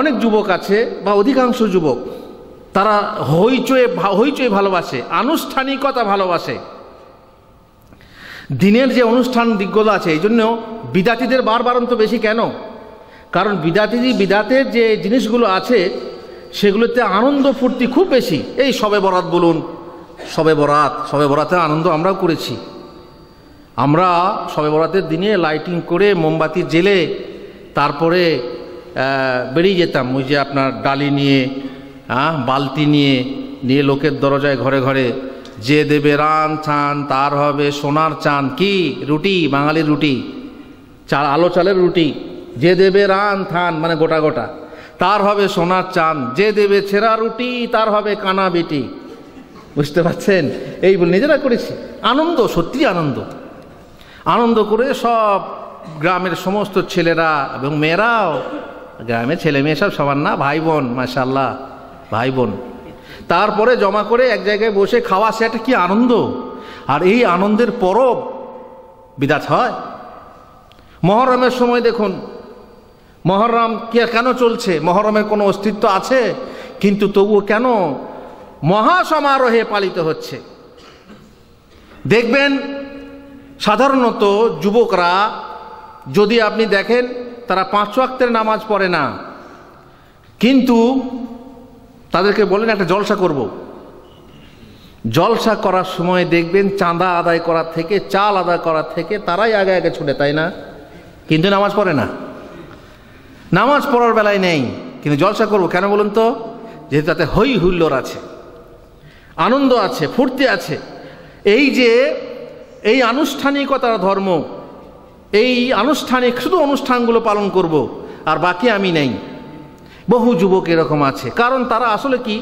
অনেক যুবক আছে বা অধিকাংশ যুবক, তারা হইচই ভালোবাসে, আনুষ্ঠানিকতা ভালোবাসে। দিনের যে অনুষ্ঠান দিকগুলো আছে, এই জন্য বিদাতিদের বারবারন্ত বেশি কেন? কারণ বিদাতের যে জিনিসগুলো আছে সেগুলোতে আনন্দ ফুর্তি খুব বেশি। এই শবে বরাত বলুন, শবে বরাতে আনন্দ আমরাও করেছি। আমরা শবে বরাতের দিনে লাইটিং করে মোমবাতি জেলে তারপরে বেরিয়ে যেতাম, ওই যে আপনার ডালি নিয়ে, বালতি নিয়ে লোকের দরজায় ঘরে ঘরে, যে দেবে রান চান তার হবে সোনার চান। কি রুটি, বাঙালির রুটি, আলো চালের রুটি। যে দেবে রান থান মানে গোটা গোটা, তার হবে সোনার চান। যে দেবে ছেঁড়া রুটি তার হবে কানা বেটি। বুঝতে পারছেন? এই বলে নিজেরা করেছি। আনন্দ, সত্যি আনন্দ করে সব গ্রামের সমস্ত ছেলেরা এবং মেয়েরাও, গ্রামের ছেলে মেয়ে সব সমান না, ভাই বোন, মাশাআল্লাহ ভাই বোন, তারপরে জমা করে এক জায়গায় বসে খাওয়া, সে একটা কি আনন্দ। আর এই আনন্দের পরব বিদাত হয়। মহরমের সময় দেখুন, মহরম কেন চলছে? মহরমের কোনো অস্তিত্ব আছে, কিন্তু তবুও কেন মহাসমারোহে পালিত হচ্ছে? দেখবেন সাধারণত যুবকরা, যদি আপনি দেখেন, তারা 5 ওয়াক্তের নামাজ পড়ে না, কিন্তু তাদেরকে বলেন একটা জলসা করব। জলসা করার সময় দেখবেন চাঁদা আদায় করার থেকে, চাল আদায় করার থেকে তারাই আগে আগে ছুটে, তাই না? কিন্তু নামাজ পড়ে না, নামাজ পড়ার বেলায় নেই, কিন্তু জলসা করব কেন বলুন তো? যেহেতু তাতে হই হুল্লোড় আছে, আনন্দ আছে, ফুর্তি আছে। এই যে এই আনুষ্ঠানিকতার ধর্ম, এই আনুষ্ঠানিক শুধু অনুষ্ঠানগুলো পালন করব আর বাকি আমি নেই। বহু যুবক এরকম আছে, কারণ তারা আসলে কি,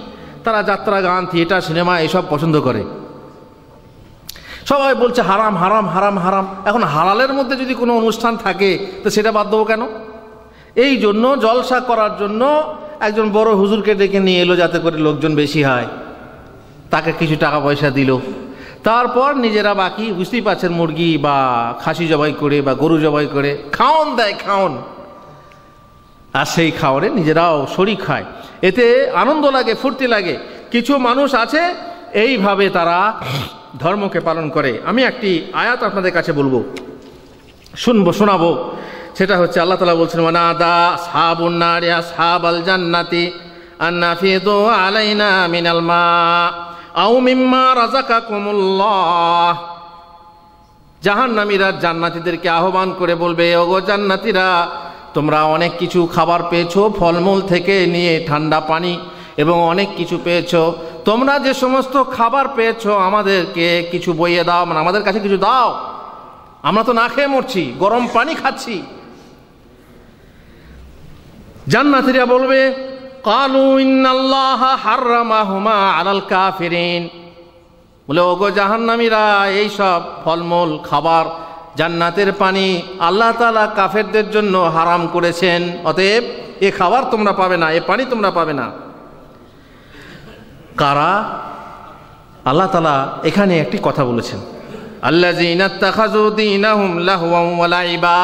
তারা যাত্রা, গান, থিয়েটার, সিনেমা এসব পছন্দ করে। সবাই বলছে হারাম হারাম হারাম হারাম। এখন হালালের মধ্যে যদি কোনো অনুষ্ঠান থাকে তো সেটা বাদ দেবো কেন? এই জন্য জলসা করার জন্য একজন বড় হুজুরকে ডেকে নিয়ে এলো, যাতে করে লোকজন বেশি হয়, তাকে কিছু টাকা পয়সা দিল, তারপর নিজেরা বাকি, বুঝতেই পারছেন, মুরগি বা খাসি জবাই করে বা গরু জবাই করে খাওন দেয়, খাওন, আর সেই খাওয়ারে নিজেরাও শরীক খায়। এতে আনন্দ লাগে, ফুর্তি লাগে। কিছু মানুষ আছে এইভাবে তারা ধর্মকে পালন করে। আমি একটি আয়াত আপনাদের কাছে বলবো, শোনাবো। সেটা হচ্ছে আল্লাহ তাআলা বলছেন, ওয়ানাদা আসহাবুন নারি আসহাবাল জান্নাতি আন নাফিদু আলাইনা মিনাল মা আও মিম্মা রাযাকাকুমুল্লাহ। জাহান্নামীরা জান্নাতীদেরকে আহ্বান করে বলবে, ওগো জান্নাতীরা, তোমরা অনেক কিছু খাবার পেয়েছো, ফলমূল থেকে নিয়ে ঠান্ডা পানি এবং অনেক কিছু পেয়েছো। তোমরা যে সমস্ত খাবার পেয়েছো আমাদেরকে কিছু বইয়ে দাও, মানে আমাদের কাছে কিছু দাও, আমরা তো না খেয়ে মরছি, গরম পানি খাচ্ছি। জান্নাতীরা বলবে, ক্বালু ইন্নাল্লাহা হাররামাহুমা আলাল কাফিরিন। বলে, ওগো জাহান্নামীরা, এই সব ফলমূল, খাবার, জান্নাতের পানি আল্লাহ তাআলা কাফেরদের জন্য হারাম করেছেন, অতএব এ খাবার তোমরা পাবে না, এ পানি তোমরা পাবে না। কারা? আল্লাহ তাআলা এখানে একটি কথা বলেছেন, আল্লাযীনা ইত্তাখাযু দীনাহুম লাহওয়ান ওয়া লাইবা।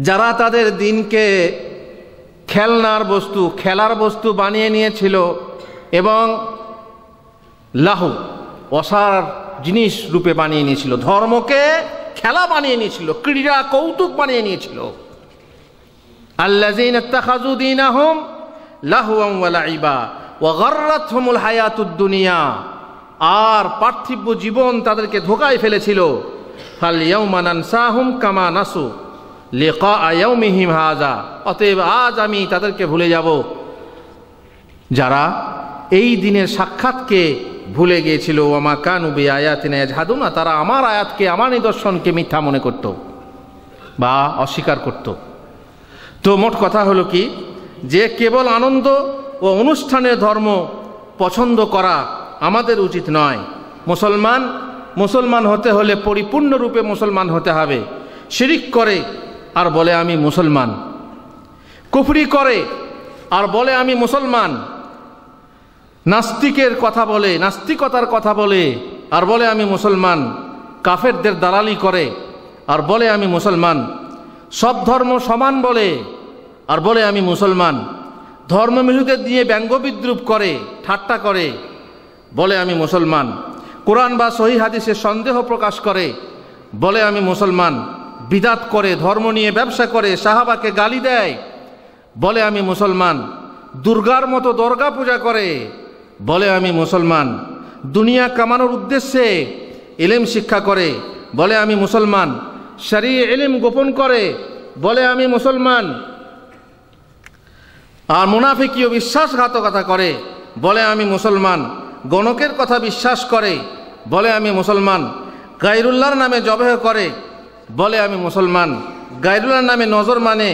যারা তাদের দিনকে খেলনার বস্তু, খেলার বস্তু বানিয়ে নিয়েছিল এবং লাহু, অসার জিনিস রূপে বানিয়ে নিয়েছিল, ধর্মকে খেলা বানিয়ে নিয়েছিল, ক্রীড়া কৌতুক বানিয়ে নিয়েছিল। আল্লাযীনা ইত্তাখাযু দীনাহুম লাহওয়ান ওয়া লাইবা ওয়া গাররাতহুমুল হায়াতুদ দুনিয়া। আর পার্থিব জীবন তাদেরকে ধোঁকায় ফেলেছিল। ফাল ইয়াউমা নানসাহুম কামা নাসু লিকা ইয়াউমিহিম হাযা। অতএব আজ আমি তাদেরকে ভুলে যাব, যারা এই দিনের সাক্ষাৎকে ভুলে গিয়েছিল। ওয়া মা কানু বিআয়াতিনা ইয়াজহাদুনা। তারা আমার আয়াতকে, আমার নিদর্শনকে মিথ্যা মনে করত বা অস্বীকার করত। তো মোট কথা হলো কি, যে কেবল আনন্দ ও অনুষ্ঠানের ধর্ম পছন্দ করা আমাদের উচিত নয়। মুসলমান হতে হলে পরিপূর্ণরূপে মুসলমান হতে হবে। শিরিক করে আর বলে আমি মুসলমান, কুফরি করে আর বলে আমি মুসলমান, নাস্তিকের কথা বলে, নাস্তিকতার কথা বলে আর বলে আমি মুসলমান, কাফেরদের দালালি করে আর বলে আমি মুসলমান, সব ধর্ম সমান বলে আর বলে আমি মুসলমান, ধর্মবিরোধীদের দিয়ে ব্যঙ্গ বিদ্রুপ করে, ঠাট্টা করে, বলে আমি মুসলমান, কোরআন বা সহিহ হাদিসে সন্দেহ প্রকাশ করে, বলে আমি মুসলমান। বিদাত করে, ধর্ম নিয়ে ব্যবসা করে, সাহাবাকে গালি দেয়, বলে আমি মুসলমান। দুর্গার মতো দরগা পূজা করে, বলে আমি মুসলমান। দুনিয়া কামানোর উদ্দেশ্যে ইলম শিক্ষা করে, বলে আমি মুসলমান। শরীয়ত ইলম গোপন করে, বলে আমি মুসলমান। আর মুনাফিকীয় বিশ্বাসঘাতকতা করে, বলে আমি মুসলমান। গণকের কথা বিশ্বাস করে, বলে আমি মুসলমান। গায়রুল্লাহর নামে জবেহ করে, বলে আমি মুসলমান। গায়রুল্লাহর নামে নজর মানে,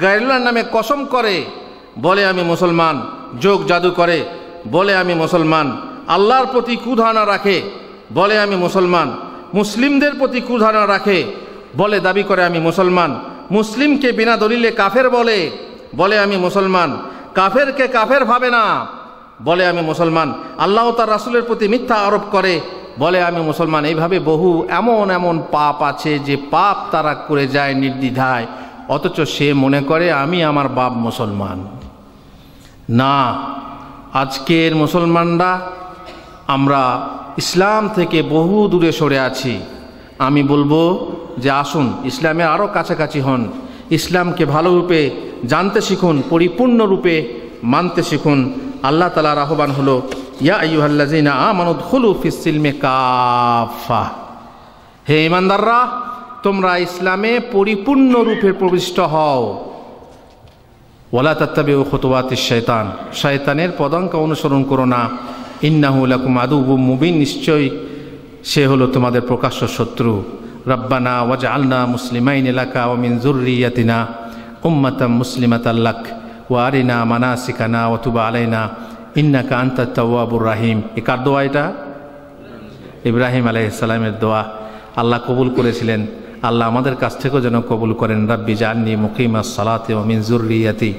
গায়রুল্লাহর নামে কসম করে, বলে আমি মুসলমান। যোগ জাদু করে, বলে আমি মুসলমান। আল্লাহর প্রতি কুধারণা রাখে, বলে আমি মুসলমান। মুসলিমদের প্রতি কুধারণা রাখে, বলে দাবি করে আমি মুসলমান। মুসলিমকে বিনা দলিলে কাফের বলে, বলে আমি মুসলমান। কাফেরকে কাফের ভাবে না, বলে আমি মুসলমান। আল্লাহ তার রাসূলের প্রতি মিথ্যা আরোপ করে, বলে আমি মুসলমান। এইভাবে বহু এমন এমন পাপ আছে যে পাপ তারা করে যায় নির্দ্বিধায়, অথচ সে মনে করে আমি আমার বাপ মুসলমান। না, আজকের মুসলমানরা আমরা ইসলাম থেকে বহু দূরে সরে আছি। আমি বলবো যে আসুন ইসলামের আরও কাছাকাছি হন, ইসলামকে ভালোরূপে জানতে শিখুন, পরিপূর্ণরূপে মানতে শিখুন। আল্লাহ তাআলার আহ্বান হলো, ইয়া আইয়ুহাল্লাযীনা আমানু দুখুলু ফিস সিলমি কাফা। হে ঈমানদাররা, তোমরা ইসলামে পরিপূর্ণরূপে প্রবিষ্ট হও। ওয়ালা তাত্তাবিউ খুতুওয়াতিশ শাইতান, শয়তানের পদাঙ্ক অনুসরণ করো না। ইন্নাহু লাকুম আদুউম মুবিন, নিশ্চয়ই সে হলো তোমাদের প্রকাশ্য শত্রু। রব্বানা ওয়াজআলনা মুসলিমাইন লাকা ওয়া মিন যুররিয়াতিনা উম্মাতাম মুসলিমাতাল লাক ওয়া আরিনা মানাসিকানা ওয়া তুব আলাইনা ইন্নাকা আনতাত তাওয়াবুর রাহিম। কার দোয়া এটা? ইব্রাহিম আলাইহিস সালামের দোয়া। আল্লাহ কবুল করেছিলেন। আল্লাহ আমাদের কাছ থেকেও যেন কবুল করেন। রাব্বি জাআলনি মুকিমাস সালাতি ওয়া মিন যুররিয়াতি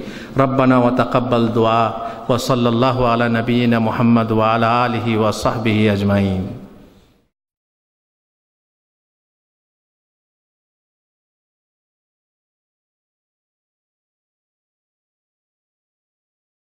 রব্বানা ওয়া তাকাব্বাল দুআ ওয়া সাল্লাল্লাহু আলা নাবিয়িনা মুহাম্মদ ওয়া আলা আলিহি ওয়া সাহবিহি আজমাইন।